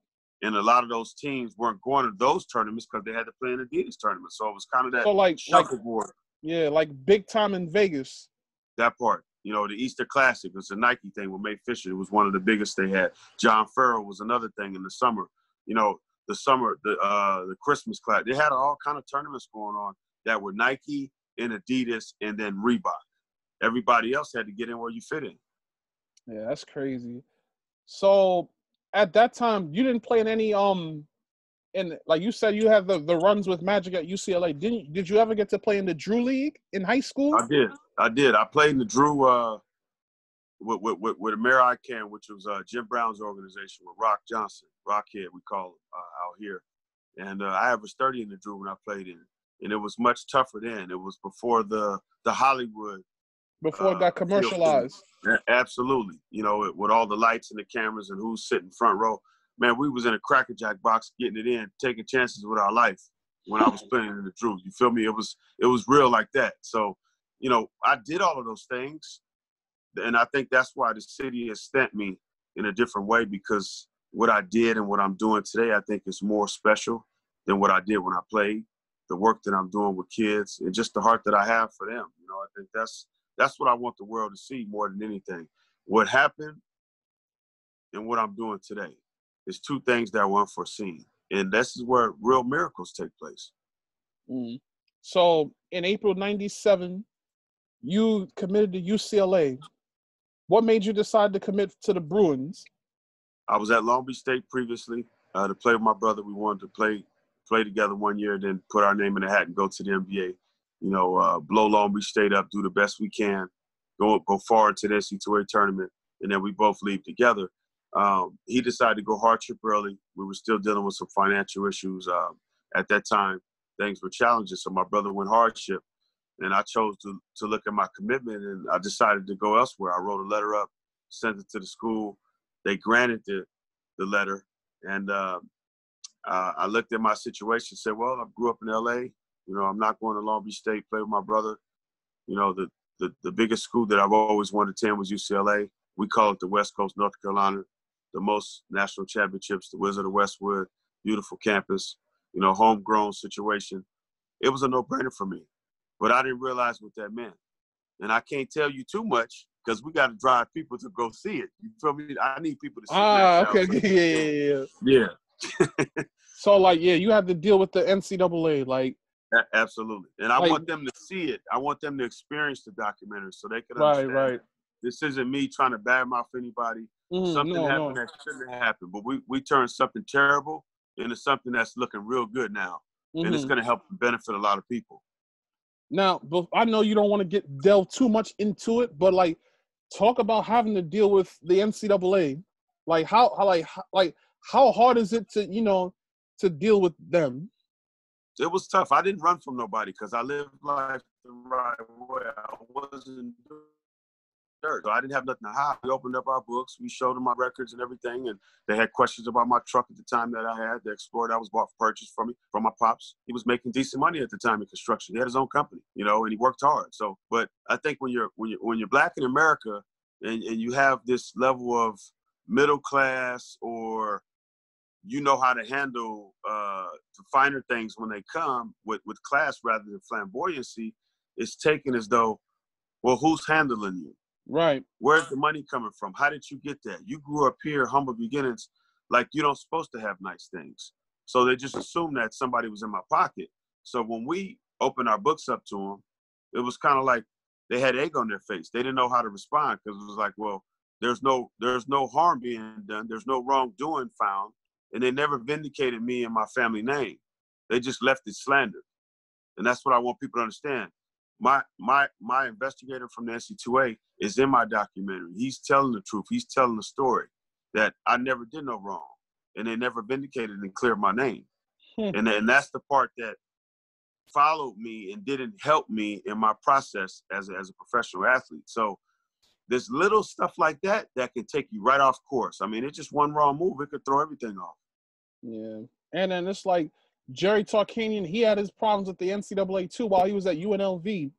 And a lot of those teams weren't going to those tournaments because they had to play in Adidas tournaments. So it was kind of that shuffleboard. Yeah, like big time in Vegas. That part. The Easter Classic was a Nike thing with May Fisher. It was one of the biggest they had. John Farrell was another thing in the summer. The summer, the Christmas class. They had all kind of tournaments going on that were Nike and Adidas and then Reebok. Everybody else had to get in where you fit in. Yeah, that's crazy. So at that time, you didn't play in any and like you said, you had the runs with Magic at UCLA. Did you ever get to play in the Drew League in high school? I did. I played in the Drew with American, which was Jim Brown's organization with Rock Johnson, Rockhead we call him out here. And I averaged 30 in the Drew when I played in it. And it was much tougher then. It was before the Hollywood. Before it got commercialized. Absolutely. With all the lights and the cameras and who's sitting front row. Man, we was in a Cracker Jack box getting it in, taking chances with our life when I was playing in the Drew. You feel me? It was real like that. So, I did all of those things. And I think that's why the city has stamped me in a different way, because what I did and what I'm doing today, I think is more special. than what I did when I played. The work that I'm doing with kids and just the heart that I have for them. You know, I think that's what I want the world to see more than anything. What happened and what I'm doing today is two things that were unforeseen. And this is where real miracles take place. Mm. So in April 97, you committed to UCLA. What made you decide to commit to the Bruins? I was at Long Beach State previously to play with my brother. We wanted to play together 1 year, then put our name in the hat and go to the NBA. You know, blow Long Beach State up, do the best we can, go far into the NCAA tournament, and then we both leave together. He decided to go hardship early. We were still dealing with some financial issues. At that time, things were challenging, so my brother went hardship, and I chose to look at my commitment, and I decided to go elsewhere. I wrote a letter up, sent it to the school. They granted the letter, and I looked at my situation, said, well, I grew up in LA. You know, I'm not going to Long Beach State, play with my brother. You know, the biggest school that I've always wanted to attend was UCLA. We call it the West Coast, North Carolina, the most national championships, the Wizard of Westwood, beautiful campus, you know, homegrown situation. It was a no-brainer for me, but I didn't realize what that meant. And I can't tell you too much because we got to drive people to go see it. You feel me? I need people to see it. Okay. Yeah. So, like, yeah, you have to deal with the NCAA, like. Absolutely. And I want them to see it. I want them to experience the documentary so they can understand. Right. This isn't me trying to badmouth anybody. Something happened that shouldn't have happened. But we turned something terrible into something that's looking real good now. And it's going to help benefit a lot of people. Now, I know you don't want to delve too much into it, but, like, talk about having to deal with the NCAA. Like, how hard is it to, you know, to deal with them? It was tough. I didn't run from nobody because I lived life the right way. I wasn't dirt. So I didn't have nothing to hide. We opened up our books. We showed them my records and everything. And they had questions about my truck at the time that I had. The Explorer that was purchased from me, from my pops. He was making decent money at the time in construction. He had his own company, you know, and he worked hard. So, but I think when you're black in America and you have this level of middle class, or you know how to handle the finer things when they come with class rather than flamboyancy, it's taken as though, well, who's handling you? Right. Where's the money coming from? How did you get that? You grew up here, humble beginnings, like you don't supposed to have nice things. So they just assumed that somebody was in my pocket. So when we opened our books up to them, it was kind of like they had egg on their face. They didn't know how to respond because it was like, well, there's no harm being done. There's no wrongdoing found. And they never vindicated me and my family name. They just left it slandered. And that's what I want people to understand. My investigator from the NCAA is in my documentary. He's telling the truth. He's telling the story that I never did no wrong. And they never vindicated and cleared my name. And that's the part that followed me and didn't help me in my process as a professional athlete. So there's little stuff like that can take you right off course. I mean, it's just one wrong move. It could throw everything off. Yeah. And then it's like Jerry Tarkanian, he had his problems with the NCAA too while he was at UNLV.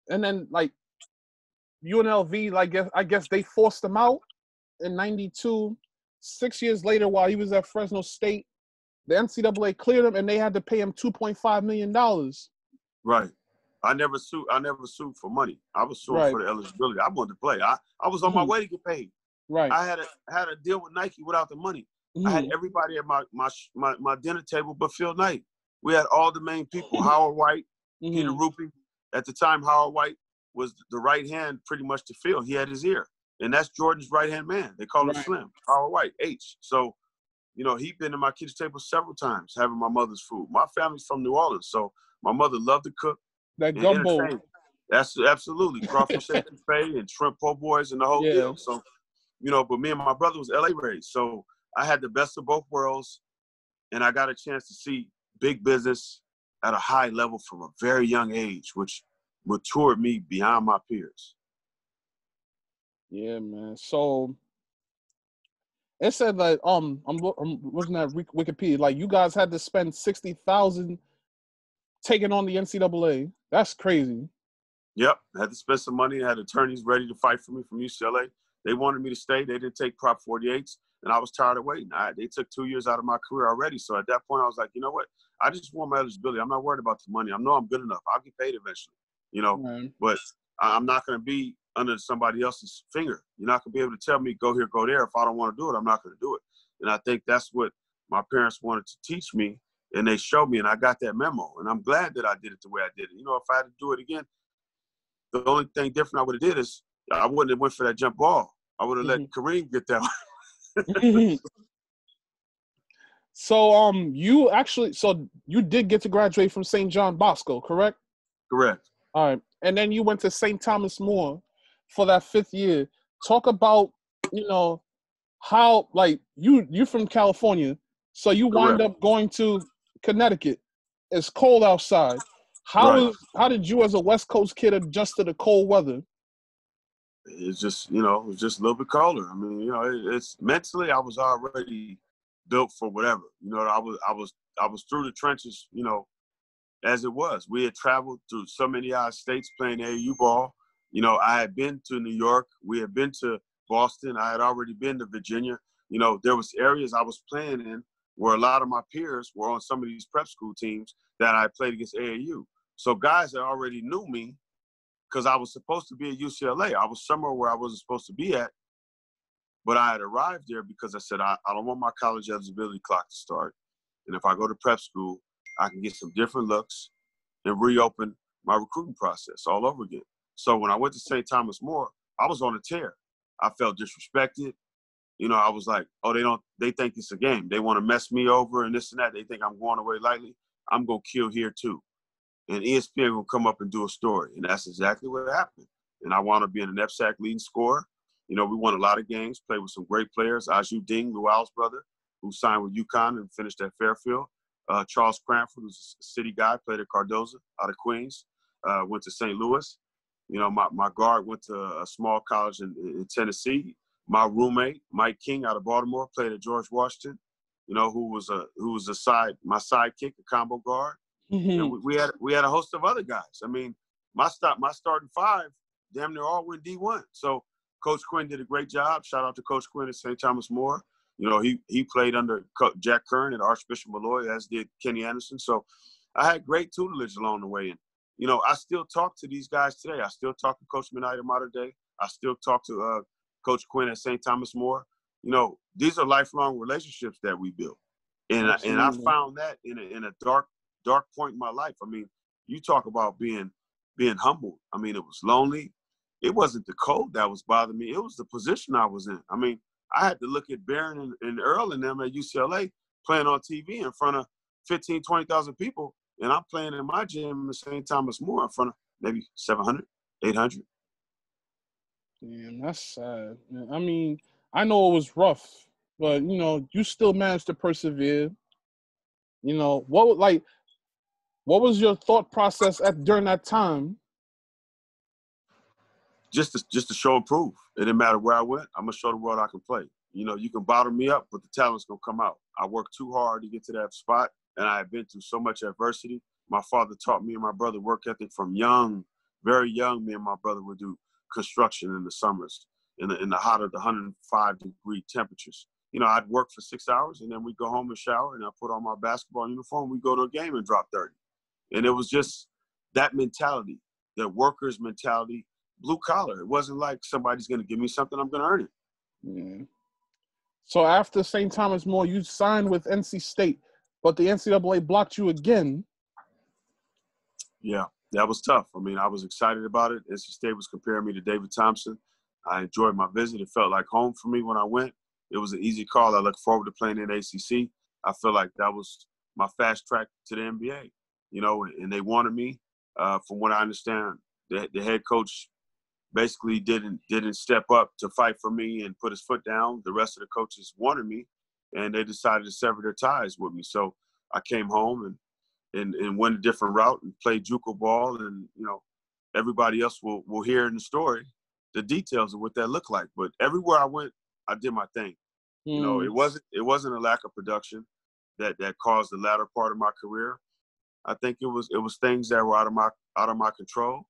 And then, like, UNLV, like, I guess they forced him out in 92. 6 years later, while he was at Fresno State, the NCAA cleared him and they had to pay him $2.5 million. Right. I never sued for money. I was suing for the eligibility. I wanted to play. I was on my way to get paid. Right. I had a deal with Nike without the money. I had everybody at my dinner table but Phil Knight. We had all the main people, Howard White, Peter Ruppe. At the time, Howard White was the right hand pretty much to Phil. He had his ear. And that's Jordan's right-hand man. They call him Slim, Howard White, H. So, you know, he'd been to my kids' table several times having my mother's food. My family's from New Orleans, so my mother loved to cook. That gumbo. That's absolutely. Crawfish etouffee and shrimp po' boys and the whole deal. So, you know, but me and my brother was LA raised. So I had the best of both worlds, and I got a chance to see big business at a high level from a very young age, which matured me beyond my peers. Yeah, man. So it said that I'm looking at Wikipedia. Like, you guys had to spend $60,000 taking on the NCAA. That's crazy. Yep, I had to spend some money. I had attorneys ready to fight for me from UCLA. They wanted me to stay. They didn't take Prop 48s, and I was tired of waiting. They took 2 years out of my career already. So at that point, I was like, you know what? I just want my eligibility. I'm not worried about the money. I know I'm good enough. I'll get paid eventually, you know. Right. But I'm not going to be under somebody else's finger. You're not going to be able to tell me, go here, go there. If I don't want to do it, I'm not going to do it. And I think that's what my parents wanted to teach me, and they showed me, and I got that memo. And I'm glad that I did it the way I did it. You know, if I had to do it again, the only thing different I would have did is I wouldn't have went for that jump ball. I would have let Kareem get that one. So you did get to graduate from St. John Bosco, correct? Correct. All right. And then you went to St. Thomas More for that 5th year. Talk about, you know, how, like, you from California, so you wind up going to Connecticut. It's cold outside. How did you as a West Coast kid adjust to the cold weather? It's just, you know, it was just a little bit colder. I mean, you know, it's mentally I was already built for whatever. You know, I was through the trenches, you know, as it was. We had traveled through so many odd states playing AAU ball. You know, I had been to New York. We had been to Boston. I had already been to Virginia. You know, there was areas I was playing in where a lot of my peers were on some of these prep school teams that I played against AAU. So guys that already knew me, because I was supposed to be at UCLA. I was somewhere where I wasn't supposed to be at, but I had arrived there because I said, I don't want my college eligibility clock to start. And if I go to prep school, I can get some different looks and reopen my recruiting process all over again. So when I went to St. Thomas More, I was on a tear. I felt disrespected. You know, I was like, oh, they think it's a game. They want to mess me over and this and that. They think I'm going away lightly. I'm going to kill here too. And ESPN will come up and do a story. And that's exactly what happened. And I wound up being an NEPSAC leading scorer. You know, we won a lot of games, played with some great players. Aju Ding, Luau's brother, who signed with UConn and finished at Fairfield. Charles Cranford, who's a city guy, played at Cardozo out of Queens, went to St. Louis. You know, my guard went to a small college in Tennessee. My roommate, Mike King, out of Baltimore, played at George Washington. You know, who was my sidekick, a combo guard. And we had a host of other guys. I mean, my starting 5 damn near all went D1. So Coach Quinn did a great job. Shout out to Coach Quinn at St. Thomas More. You know, he played under Jack Kern and Archbishop Malloy, as did Kenny Anderson. So I had great tutelage along the way. And, you know, I still talk to these guys today. I still talk to Coach Minite at Mater Dei. I still talk to Coach Quinn at St. Thomas More. You know, these are lifelong relationships that we build. And I found that in a dark point in my life. I mean, you talk about being humbled. I mean, it was lonely. It wasn't the cold that was bothering me. It was the position I was in. I mean, I had to look at Barron and Earl and them at UCLA playing on TV in front of 15, 20,000 people, and I'm playing in my gym in St. Thomas More in front of maybe 700, 800. Damn, that's sad. I mean, I know it was rough, but, you know, you still managed to persevere. You know, what was your thought process during that time? Just to show and prove. It didn't matter where I went. I'm going to show the world I can play. You know, you can bottle me up, but the talent's going to come out. I worked too hard to get to that spot, and I had been through so much adversity. My father taught me and my brother work ethic from young, very young. Me and my brother would do construction in the summers in the hot of the 105-degree temperatures. You know, I'd work for 6 hours, and then we'd go home and shower, and I'd put on my basketball uniform. We'd go to a game and drop 30. And it was just that mentality, that worker's mentality, blue collar. It wasn't like somebody's going to give me something, I'm going to earn it. Yeah. So after St. Thomas More, you signed with NC State, but the NCAA blocked you again. Yeah, that was tough. I mean, I was excited about it. NC State was comparing me to David Thompson. I enjoyed my visit. It felt like home for me when I went. It was an easy call. I look forward to playing in ACC. I feel like that was my fast track to the NBA, you know, and they wanted me. From what I understand, the head coach basically didn't step up to fight for me and put his foot down. The rest of the coaches wanted me, and they decided to sever their ties with me. So I came home and went a different route and played JUCO ball. And, you know, everybody else will hear in the story the details of what that looked like. But everywhere I went, I did my thing. You know, it wasn't a lack of production that caused the latter part of my career. I think it was things that were out of my control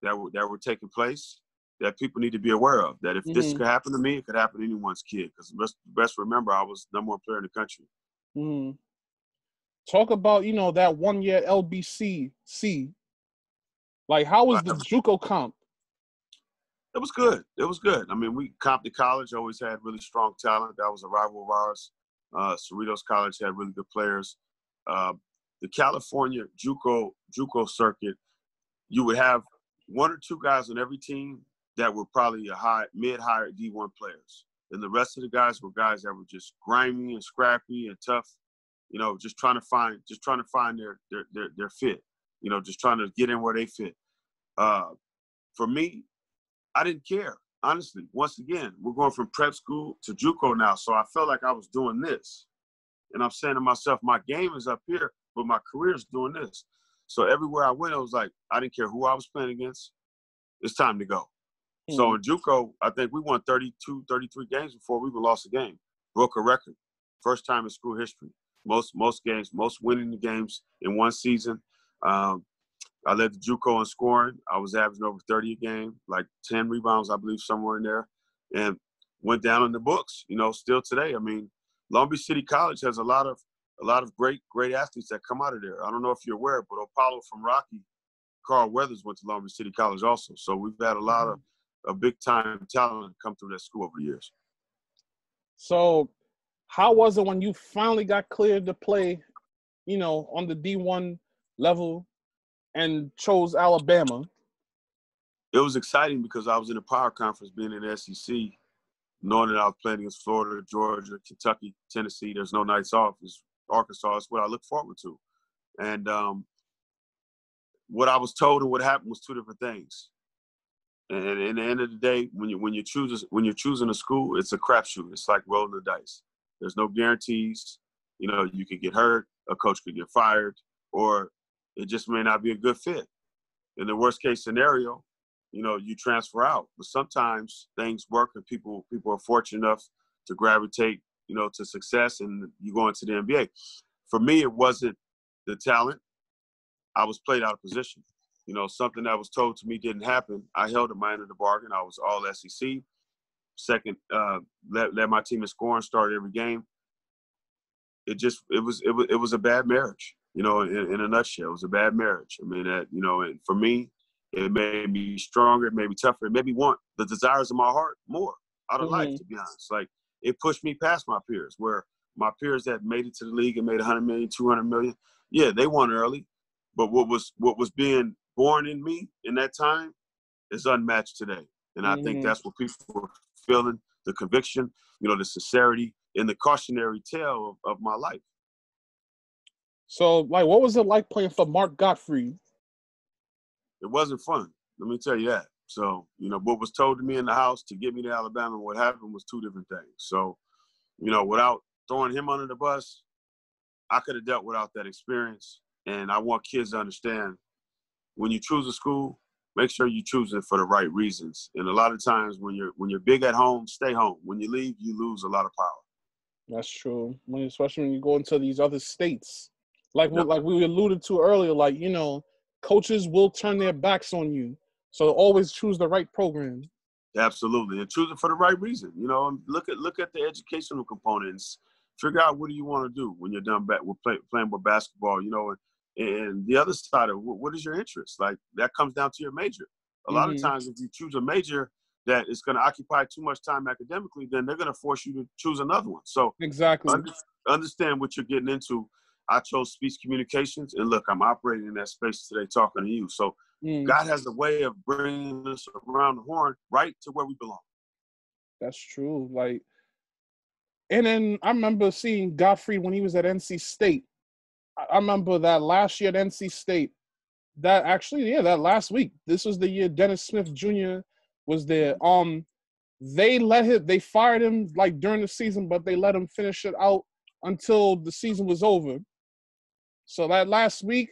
that were taking place that people need to be aware of. That if this could happen to me, it could happen to anyone's kid. Because best remember, I was #1 player in the country. talk about, you know, that 1 year LBC. Like, how was the JUCO comp? It was good. It was good. I mean, Compton College always had really strong talent. That was a rival of ours. Cerritos College had really good players. The California JUCO circuit, you would have one or two guys on every team that were probably mid-higher D1 players. And the rest of the guys were guys that were just grimy and scrappy and tough, you know, just trying to find their fit, you know, just trying to get in where they fit. For me, I didn't care, honestly. Once again, we're going from prep school to JUCO now, so I felt like I was doing this. And I'm saying to myself, my game is up here, but my career is doing this. So everywhere I went, I was like, I didn't care who I was playing against. It's time to go. So in JUCO, I think we won 32, 33 games before we even lost a game. Broke a record. First time in school history. Most winning the games in one season. I led the JUCO in scoring. I was averaging over 30 a game, like 10 rebounds, I believe, somewhere in there. And went down in the books, you know, still today. I mean, Long Beach City College has a lot of great athletes that come out of there. I don't know if you're aware, but Apollo from Rocky, Carl Weathers went to Long Beach City College also. So we've had a lot of big-time talent come through that school over the years. So how was it when you finally got cleared to play, you know, on the D1 level and chose Alabama? It was exciting because I was in the power conference being in the SEC, knowing that I was playing against Florida, Georgia, Kentucky, Tennessee. There's no nights off. It's Arkansas. It's what I look forward to. And what I was told and what happened was two different things. And at the end of the day, when you're choosing a school, it's a crapshoot. It's like rolling the dice. There's no guarantees. You know, you could get hurt, a coach could get fired, or it just may not be a good fit. In the worst case scenario, you know, you transfer out. But sometimes things work and people are fortunate enough to gravitate, you know, to success and you go into the NBA. For me, it wasn't the talent. I was played out of position. You know, something that was told to me didn't happen. I held at my end of the bargain. I was all SEC. Second, led my team in scoring, started every game. It was a bad marriage. You know, in a nutshell, it was a bad marriage. I mean, you know, and for me, it made me stronger, it made me tougher, it made me want the desires of my heart more out of life, to be honest. Like, it pushed me past my peers, where my peers that made it to the league and made 100 million, 200 million, yeah, they won early. But what was being born in me in that time is unmatched today. And I think that's what people were feeling, the conviction, you know, the sincerity, and the cautionary tale of my life. So, like, what was it like playing for Mark Gottfried? It wasn't fun. Let me tell you that. So, you know, what was told to me in the house to get me to Alabama, what happened was two different things. So, you know, without throwing him under the bus, I could have dealt without that experience. And I want kids to understand, when you choose a school, make sure you choose it for the right reasons. And a lot of times when you're big at home, stay home. When you leave, you lose a lot of power. That's true. Especially when you go into these other states. Like we alluded to earlier, like, you know, coaches will turn their backs on you. So always choose the right program. Absolutely. And choose it for the right reason. You know, and look at the educational components. Figure out what do you want to do when you're done with playing with basketball, you know, and the other side of what is your interest? Like, that comes down to your major. A lot of times if you choose a major that is going to occupy too much time academically, then they're going to force you to choose another one. So exactly, understand what you're getting into. I chose speech communications, and look, I'm operating in that space today talking to you. So God has a way of bringing us around the horn right to where we belong. That's true. Like, and then I remember seeing Gottfried when he was at NC State. I remember that last year at NC State, that last week, this was the year Dennis Smith Jr. was there. They fired him like during the season, but they let him finish it out until the season was over. So that last week,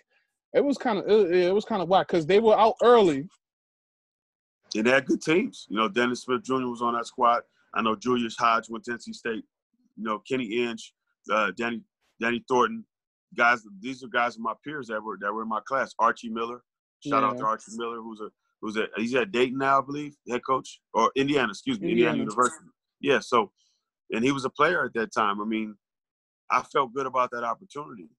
it was kind of whack because they were out early. And they had good teams. You know, Dennis Smith Jr. was on that squad. I know Julius Hodge went to NC State. You know, Kenny Inge, Danny Thornton. Guys, these are guys of my peers that were in my class. Archie Miller. Shout out to Archie Miller, he's at Dayton now, I believe, head coach, or Indiana University. Yeah, so, and he was a player at that time. I mean, I felt good about that opportunity.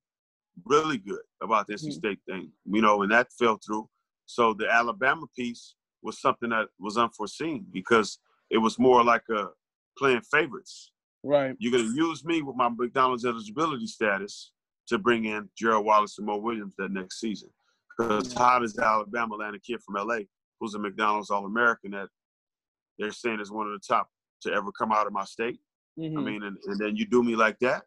really good about the NC State thing, and that fell through. So the Alabama piece was something that was unforeseen because it was more like playing favorites. Right. You're going to use me with my McDonald's eligibility status to bring in Gerald Wallace and Mo Williams that next season. Because how does Alabama land a kid from L.A. who's a McDonald's All-American that they're saying is one of the top to ever come out of my state? I mean, and then you do me like that?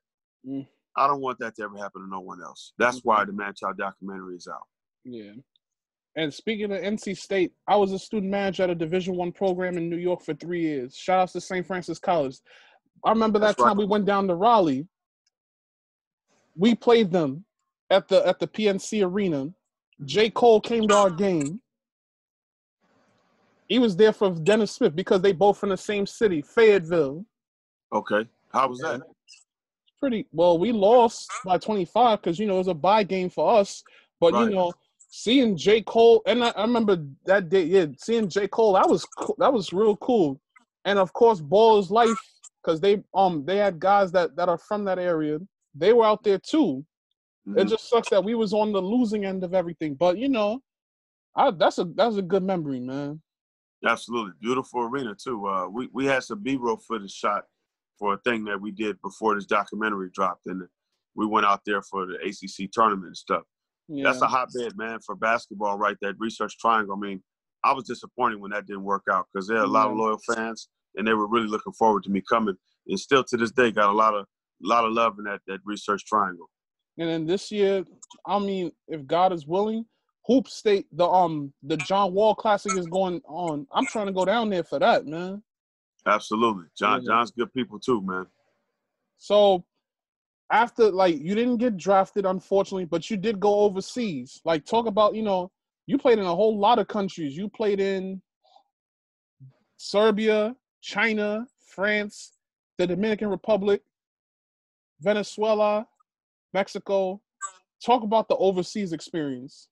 I don't want that to ever happen to no one else. That's why the Manchild documentary is out. Yeah. And speaking of NC State, I was a student manager at a Division I program in New York for 3 years. Shout out to St. Francis College. I remember that time we went down to Raleigh. We played them at the PNC Arena. J. Cole came to our game. He was there for Dennis Smith because they both from the same city, Fayetteville. Okay. How was that? Pretty well. We lost by 25 because, it was a bye game for us. But, seeing J. Cole, and I remember that day, seeing J. Cole, that was real cool. And, of course, Ball is Life, because they had guys that are from that area. They were out there, too. It just sucks that we was on the losing end of everything. But, that's a good memory, man. Absolutely. Beautiful arena, too. We had some B-roll footage shot for a thing that we did before this documentary dropped, and we went out there for the ACC tournament and stuff. Yeah. That's a hotbed, man, for basketball, right? That research triangle. I mean, I was disappointed when that didn't work out because there are a lot of loyal fans, and they were really looking forward to me coming. And still to this day, got a lot of love in that research triangle. And then this year, I mean, if God is willing, Hoop State, the John Wall Classic is going on. I'm trying to go down there for that, man. Absolutely. John's good people too, man. So after, you didn't get drafted, unfortunately, but you did go overseas. Talk about, you played in a whole lot of countries. You played in Serbia, China, France, the Dominican Republic, Venezuela, Mexico. Talk about the overseas experience.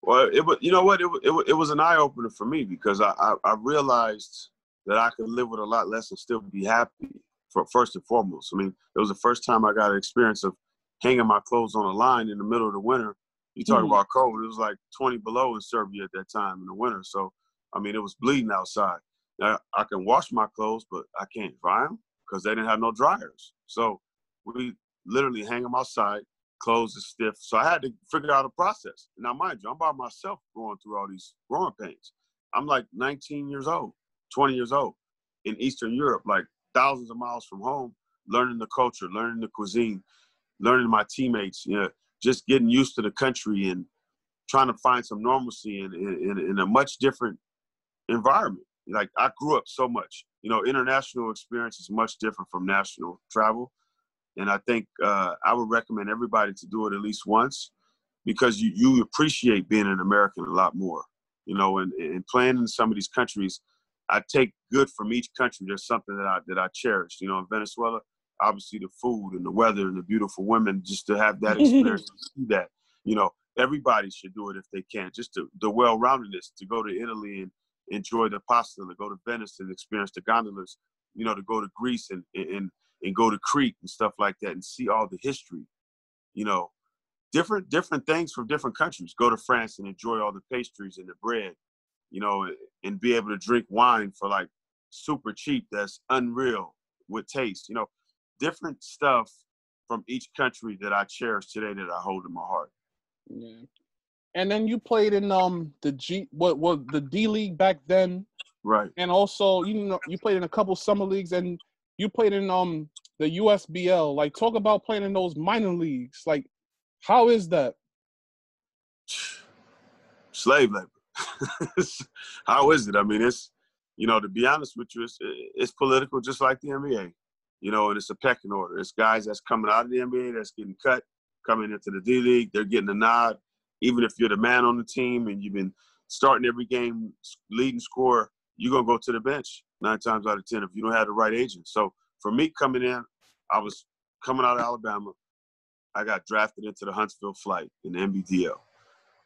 Well, it was an eye-opener for me because I realized that I could live with a lot less and still be happy, first and foremost. I mean, it was the first time I got an experience of hanging my clothes on a line in the middle of the winter. You talk about cold. It was like 20 below in Serbia at that time in the winter. So, I mean, it was bleeding outside. Now, I can wash my clothes, but I can't dry them because they didn't have no dryers. So we literally hang them outside. Clothes are stiff. So I had to figure out a process. Now, mind you, I'm by myself going through all these growing pains. I'm like 19 years old, 20 years old in Eastern Europe, like thousands of miles from home, learning the culture, learning the cuisine, learning my teammates, just getting used to the country and trying to find some normalcy in a much different environment. Like, I grew up so much. International experience is much different from national travel. And I think I would recommend everybody to do it at least once because you appreciate being an American a lot more, and playing in some of these countries. I take good from each country. There's something that I cherish. In Venezuela, obviously the food and the weather and the beautiful women, just to have that experience, to see that, everybody should do it if they can. Just the well-roundedness, to go to Italy and enjoy the pasta, to go to Venice and experience the gondolas, to go to Greece and go to Crete and stuff like that and see all the history, different things from different countries. Go to France and enjoy all the pastries and the bread, and be able to drink wine for like super cheap. That's unreal with taste, different stuff from each country that I cherish today that I hold in my heart. Yeah. And then you played in the D League back then. Right. And also, you played in a couple summer leagues and you played in the USBL. Talk about playing in those minor leagues. How is that? Slave labor. How is it? I mean, it's, to be honest with you, it's political just like the NBA, and it's a pecking order. It's guys that's coming out of the NBA that's getting cut, coming into the D League. They're getting a nod. Even if you're the man on the team and you've been starting every game, leading scorer, you're going to go to the bench 9 times out of 10 if you don't have the right agent. So for me coming in, I was coming out of Alabama. I got drafted into the Huntsville flight in the NBDL.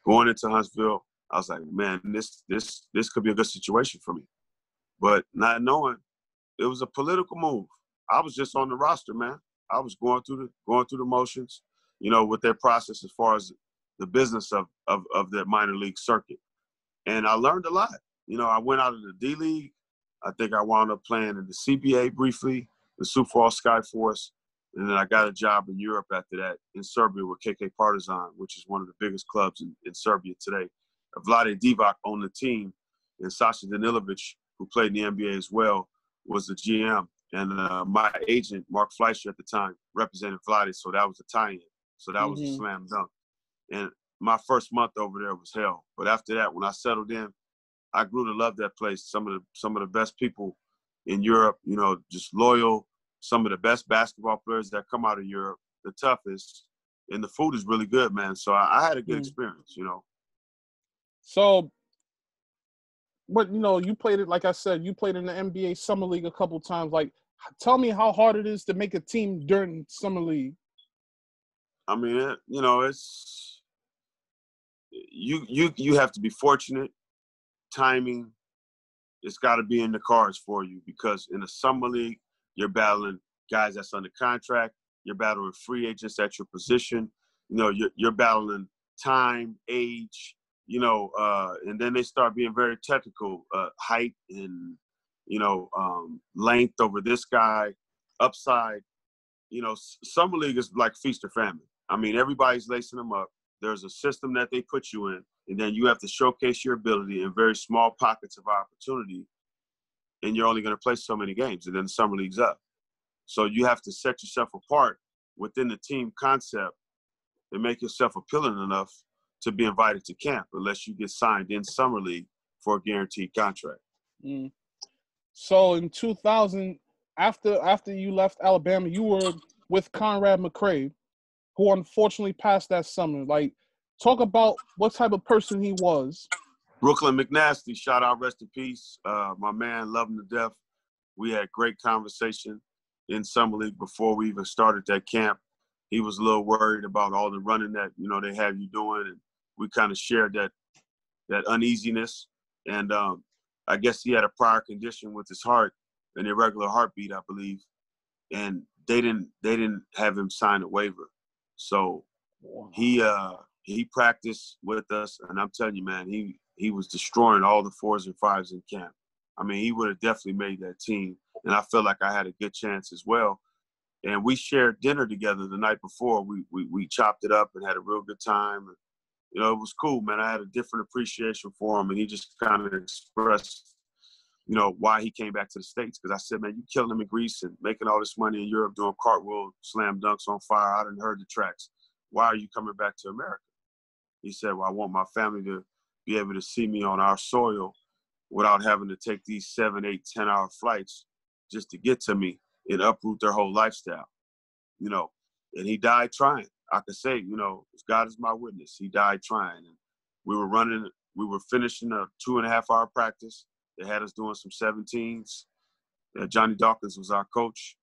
Going into Huntsville, I was like, man, this could be a good situation for me. But not knowing, it was a political move. I was just on the roster, man. I was going through the motions. with their process as far as the business of the minor league circuit. And I learned a lot. I went out of the D League. I think I wound up playing in the CBA briefly, the Sioux Falls Skyforce. And then I got a job in Europe after that in Serbia with KK Partizan, which is one of the biggest clubs in Serbia today. Vlade Divac owned the team, and Sasha Danilovic, who played in the NBA as well, was the GM. And my agent, Mark Fleischer at the time, represented Vlade, so that was a tie-in. So that was a slam dunk. And my first month over there was hell. But after that, when I settled in, I grew to love that place. Some of the best people in Europe, just loyal. Some of the best basketball players that come out of Europe, the toughest, and the food is really good, man. So I had a good experience, So, but you played it, like I said, you played in the NBA Summer League a couple times. Like, tell me how hard it is to make a team during Summer League. I mean, it's you have to be fortunate. Timing, it's got to be in the cards for you, because in the Summer League, you're battling guys that's under contract. You're battling free agents at your position. You're battling time, age, and then they start being very technical, height and, length over this guy, upside. Summer League is like feast or famine. I mean, everybody's lacing them up. There's a system that they put you in, and then you have to showcase your ability in very small pockets of opportunity, and you're only going to play so many games, and then the Summer League's up. So you have to set yourself apart within the team concept and make yourself appealing enough to be invited to camp, unless you get signed in Summer League for a guaranteed contract. So in 2000, after you left Alabama, you were with Conrad McCray, who unfortunately passed that summer. Like, talk about what type of person he was. Brooklyn McNasty, shout out, rest in peace. My man, love him to death. We had great conversation in Summer League before we even started that camp. He was a little worried about all the running that, they have you doing, and we kind of shared that uneasiness. And I guess he had a prior condition with his heart, an irregular heartbeat, I believe. And they didn't have him sign a waiver. So he practiced with us, and I'm telling you, man, he was destroying all the 4s and 5s in camp. I mean, he would have definitely made that team, and I felt like I had a good chance as well. And we shared dinner together the night before. We chopped it up and had a real good time. And, it was cool, man. I had a different appreciation for him, and he just kind of expressed, why he came back to the States. Because I said, man, you killing him in Greece and making all this money in Europe doing cartwheel slam dunks on fire. I didn't heard the tracks. Why are you coming back to America? He said, well, I want my family to be able to see me on our soil without having to take these 7, 8, 10-hour flights just to get to me and uproot their whole lifestyle, And he died trying. I could say, God is my witness. He died trying. And we were finishing a 2.5-hour practice. They had us doing some 17s. Johnny Dawkins was our coach.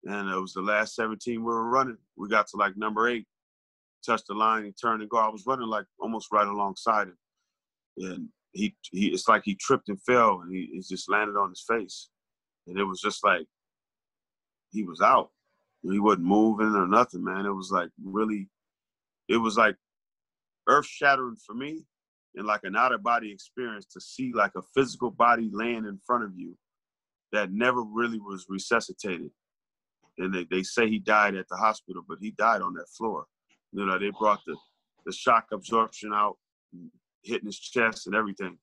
And it was the last 17 we were running. We got to like number 8, touched the line, he turned and go. I was running like almost right alongside him. And he it's like he tripped and fell, and he just landed on his face. And it was just like he was out. He wasn't moving or nothing, man. It was like earth-shattering for me, and like an out-of-body experience to see like a physical body laying in front of you that never really was resuscitated. And they say he died at the hospital, but he died on that floor. They brought the shock absorption out, hitting his chest and everything.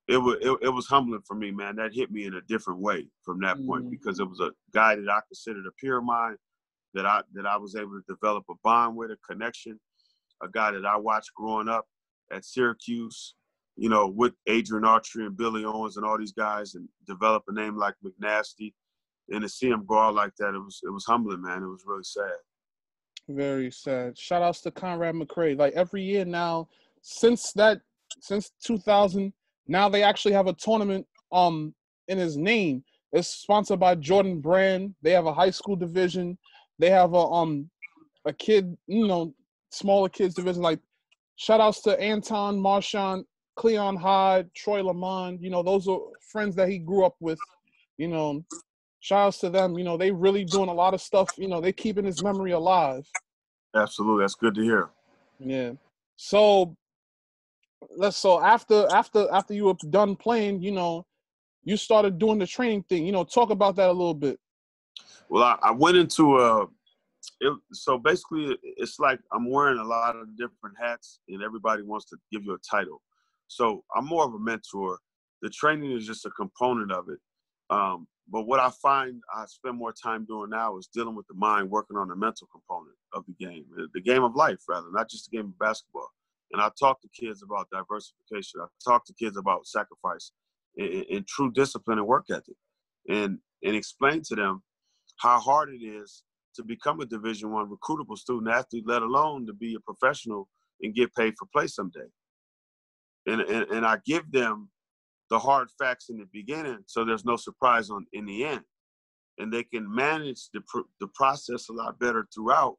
It was humbling for me, man. That hit me in a different way from that point, because it was a guy that I considered a peer of mine, that I was able to develop a bond with, a connection, a guy that I watched growing up at Syracuse, with Adrian Autry and Billy Owens and all these guys, and develop a name like McNasty. And to see him go out like that, it was humbling, man. It was really sad. Very sad. Shout outs to Conrad McCray. Like, every year now, since 2000, now they actually have a tournament in his name. It's sponsored by Jordan Brand. They have a high school division. They have a kid, smaller kids division. Like, shout outs to Anton Marchand, Cleon Hyde, Troy Lamond. Those are friends that he grew up with. Shout outs to them. They really doing a lot of stuff. They keeping his memory alive. Absolutely. That's good to hear. Yeah. So after you were done playing, you started doing the training thing. Talk about that a little bit. Well, I went into so basically it's like I'm wearing a lot of different hats and everybody wants to give you a title. So I'm more of a mentor. The training is just a component of it. But what I find I spend more time doing now is dealing with the mind, working on the mental component of the game of life, rather, not just the game of basketball. And I talk to kids about diversification. I talk to kids about sacrifice and true discipline and work ethic, and explain to them how hard it is to become a Division I recruitable student athlete, let alone to be a professional and get paid for play someday. And I give them the hard facts in the beginning so there's no surprise in the end. And they can manage the process a lot better throughout,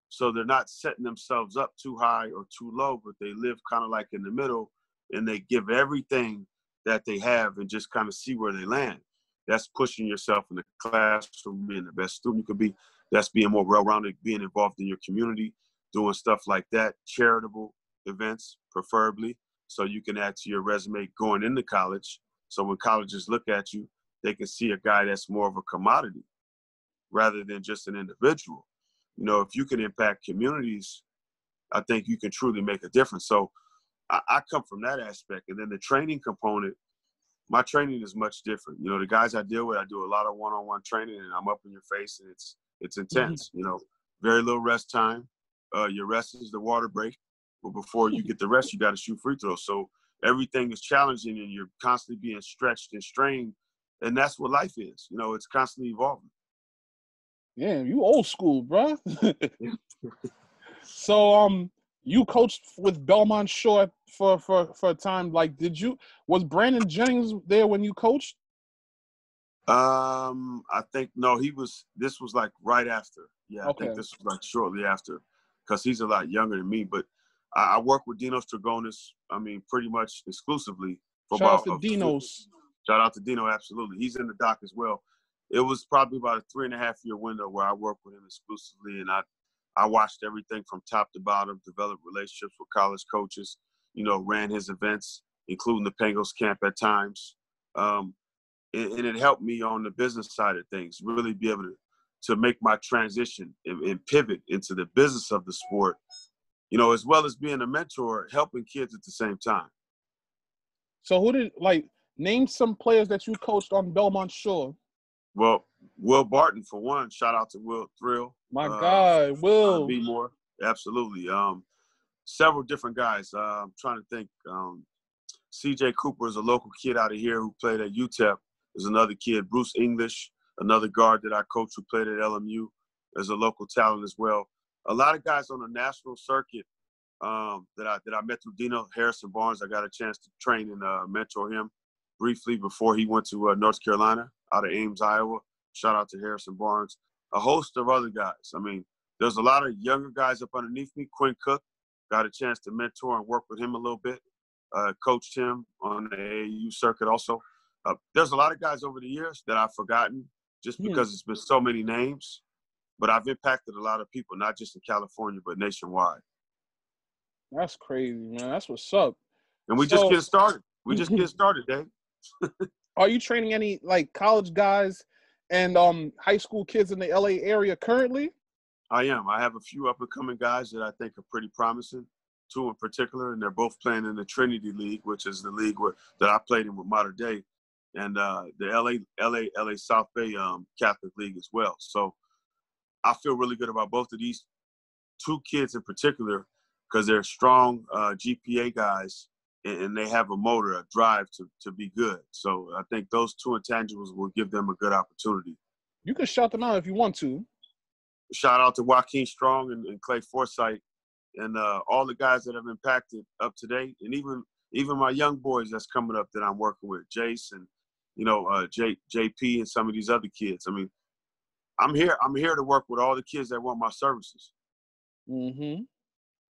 so they're not setting themselves up too high or too low, but they live kind of like in the middle, and they give everything that they have and just kind of see where they land. That's pushing yourself in the classroom, being the best student you could be. That's being more well-rounded, being involved in your community, doing stuff like that, charitable events preferably, so you can add to your resume going into college. So when colleges look at you, they can see a guy that's more of a commodity rather than just an individual. If you can impact communities, I think you can truly make a difference. So I come from that aspect. And then the training component, my training is much different. The guys I deal with, I do a lot of one-on-one training, and I'm up in your face, and it's intense. Very little rest time. Your rest is the water break. But before you get the rest, you got to shoot free throws. So everything is challenging, and you're constantly being stretched and strained. And that's what life is. It's constantly evolving. Yeah, you old school, bro. So, you coached with Belmont Shore for a time. Like, was Brandon Jennings there when you coached? I think no. This was like right after. Yeah, Okay. I think this was like shortly after, because he's a lot younger than me. But I worked with Dinos Dragonis. I mean, pretty much exclusively for Shout out about. to Dinos. Shout out to Dino, absolutely. He's in the doc as well. It was probably about a 3.5-year window where I worked with him exclusively, and I watched everything from top to bottom, developed relationships with college coaches, ran his events, including the Pangos camp at times. And it helped me on the business side of things, really be able to make my transition and pivot into the business of the sport, as well as being a mentor, helping kids at the same time. So name some players that you coached on Belmont Shore. Well, Will Barton, for one. Shout out to Will Thrill. My guy, Will. Be more. Absolutely. Several different guys. I'm trying to think. C.J. Cooper is a local kid out of here who played at UTEP. There's another kid, Bruce English, another guard that I coached who played at LMU. There's a local talent as well. A lot of guys on the national circuit that I met through Dino. Harrison Barnes, I got a chance to train and mentor him briefly before he went to North Carolina, out of Ames, Iowa. Shout out to Harrison Barnes. A host of other guys. I mean, there's a lot of younger guys up underneath me. Quinn Cook, got a chance to mentor and work with him a little bit. Coached him on the AAU circuit also. There's a lot of guys over the years that I've forgotten just because it's been so many names. But I've impacted a lot of people, not just in California, but nationwide. That's crazy, man. That's what's up. And we just get started. We just get started, Dave. Are you training any college guys and high school kids in the LA area currently? I am. I have a few up and coming guys that I think are pretty promising, 2 in particular, and they're both playing in the Trinity League, which is the league that I played in with Mater Dei, and the LA South Bay Catholic League as well. So I feel really good about both of these 2 kids in particular, because they're strong GPA guys, and they have a motor, a drive to be good. So I think those 2 intangibles will give them a good opportunity. You can shout them out if you want to. Shout out to Joaquin Strong and Clay Forsythe and all the guys that have impacted up to date, and even my young boys that's coming up that I'm working with, Jace and JP and some of these other kids. I mean, I'm here to work with all the kids that want my services.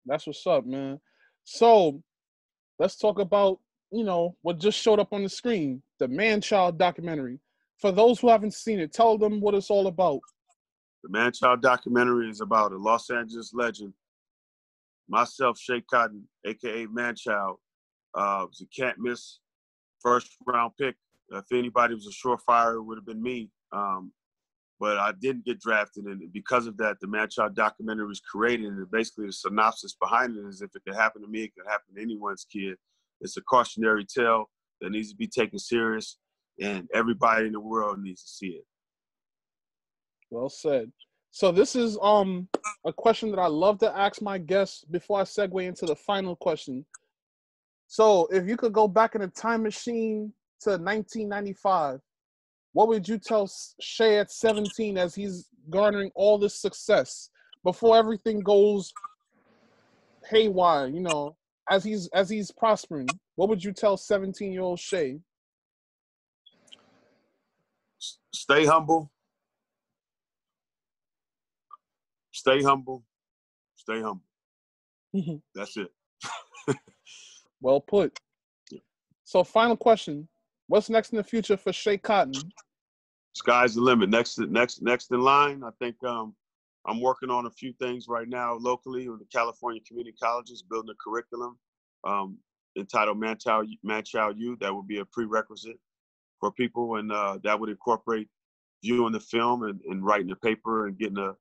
That's what's up, man. So let's talk about, what just showed up on the screen, the Manchild documentary. For those who haven't seen it, tell them what it's all about. The Manchild documentary is about a Los Angeles legend, myself, Schea Cotton, a.k.a. Manchild. Was a can't-miss first-round pick. If anybody was a surefire, it would have been me. But I didn't get drafted, and because of that, the Manchild documentary was created, and basically the synopsis behind it is if it could happen to me, it could happen to anyone's kid. It's a cautionary tale that needs to be taken serious, and everybody in the world needs to see it. Well said. So this is a question that I love to ask my guests before I segue into the final question. So if you could go back in a time machine to 1995, what would you tell Schea at 17 as he's garnering all this success before everything goes haywire, you know, as he's prospering? What would you tell 17-year-old Schea? Stay humble. Stay humble. Stay humble. That's it. Well put. So final question. What's next in the future for Schea Cotton? Sky's the limit. Next in line, I think I'm working on a few things right now locally with the California community colleges, building a curriculum entitled Manchild Youth. That would be a prerequisite for people, and that would incorporate viewing the film and writing a paper and getting a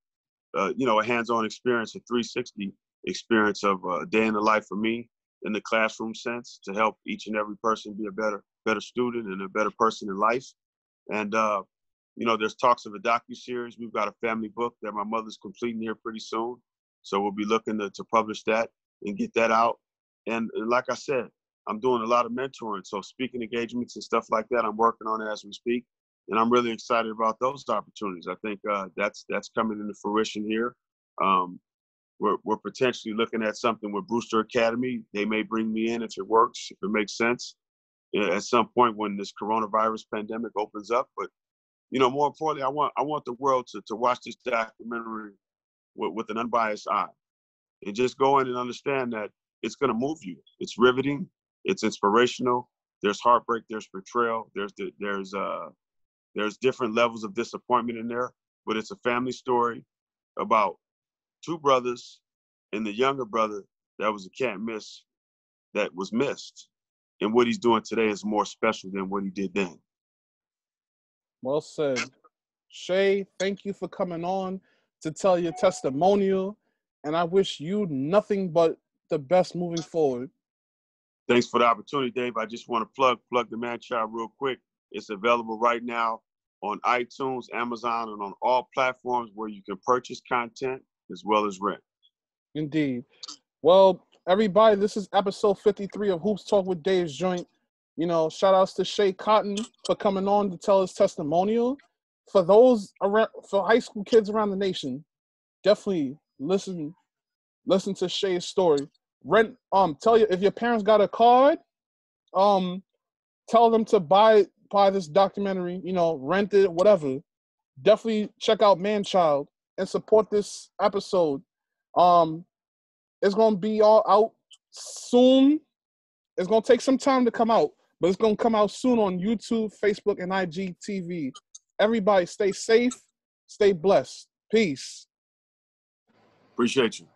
hands-on experience, a 360 experience of a day in the life for me in the classroom sense to help each and every person be a better student and a better person in life. And there's talks of a docu-series. We've got a family book that my mother's completing here pretty soon. So we'll be looking to publish that and get that out. And like I said, I'm doing a lot of mentoring. So speaking engagements and stuff like that, I'm working on it as we speak. And I'm really excited about those opportunities. I think that's coming into fruition here. We're potentially looking at something with Brewster Academy. They may bring me in if it works, if it makes sense, at some point when this coronavirus pandemic opens up. But more importantly, I want the world to watch this documentary with an unbiased eye, and just go in and understand that it's going to move you. It's riveting. It's inspirational. There's heartbreak. There's betrayal. There's different levels of disappointment in there. But it's a family story about two brothers and the younger brother that was a can't miss that was missed. And what he's doing today is more special than what he did then. Well said. Schea, thank you for coming on to tell your testimonial, and I wish you nothing but the best moving forward. Thanks for the opportunity, Dave. I just want to plug the Manchild real quick. It's available right now on iTunes, Amazon, and on all platforms where you can purchase content as well as rent. Indeed. Well, everybody, this is episode 53 of Hoops Talk with Dave's Joint. Shout outs to Schea Cotton for coming on to tell his testimonial. For high school kids around the nation, definitely listen to Shea's story. Tell you if your parents got a card, tell them to buy this documentary, rent it, whatever. Definitely check out Manchild and support this episode. It's gonna be all out soon. It's gonna take some time to come out, but it's gonna come out soon on YouTube, Facebook, and IGTV. Everybody stay safe, stay blessed. Peace. Appreciate you.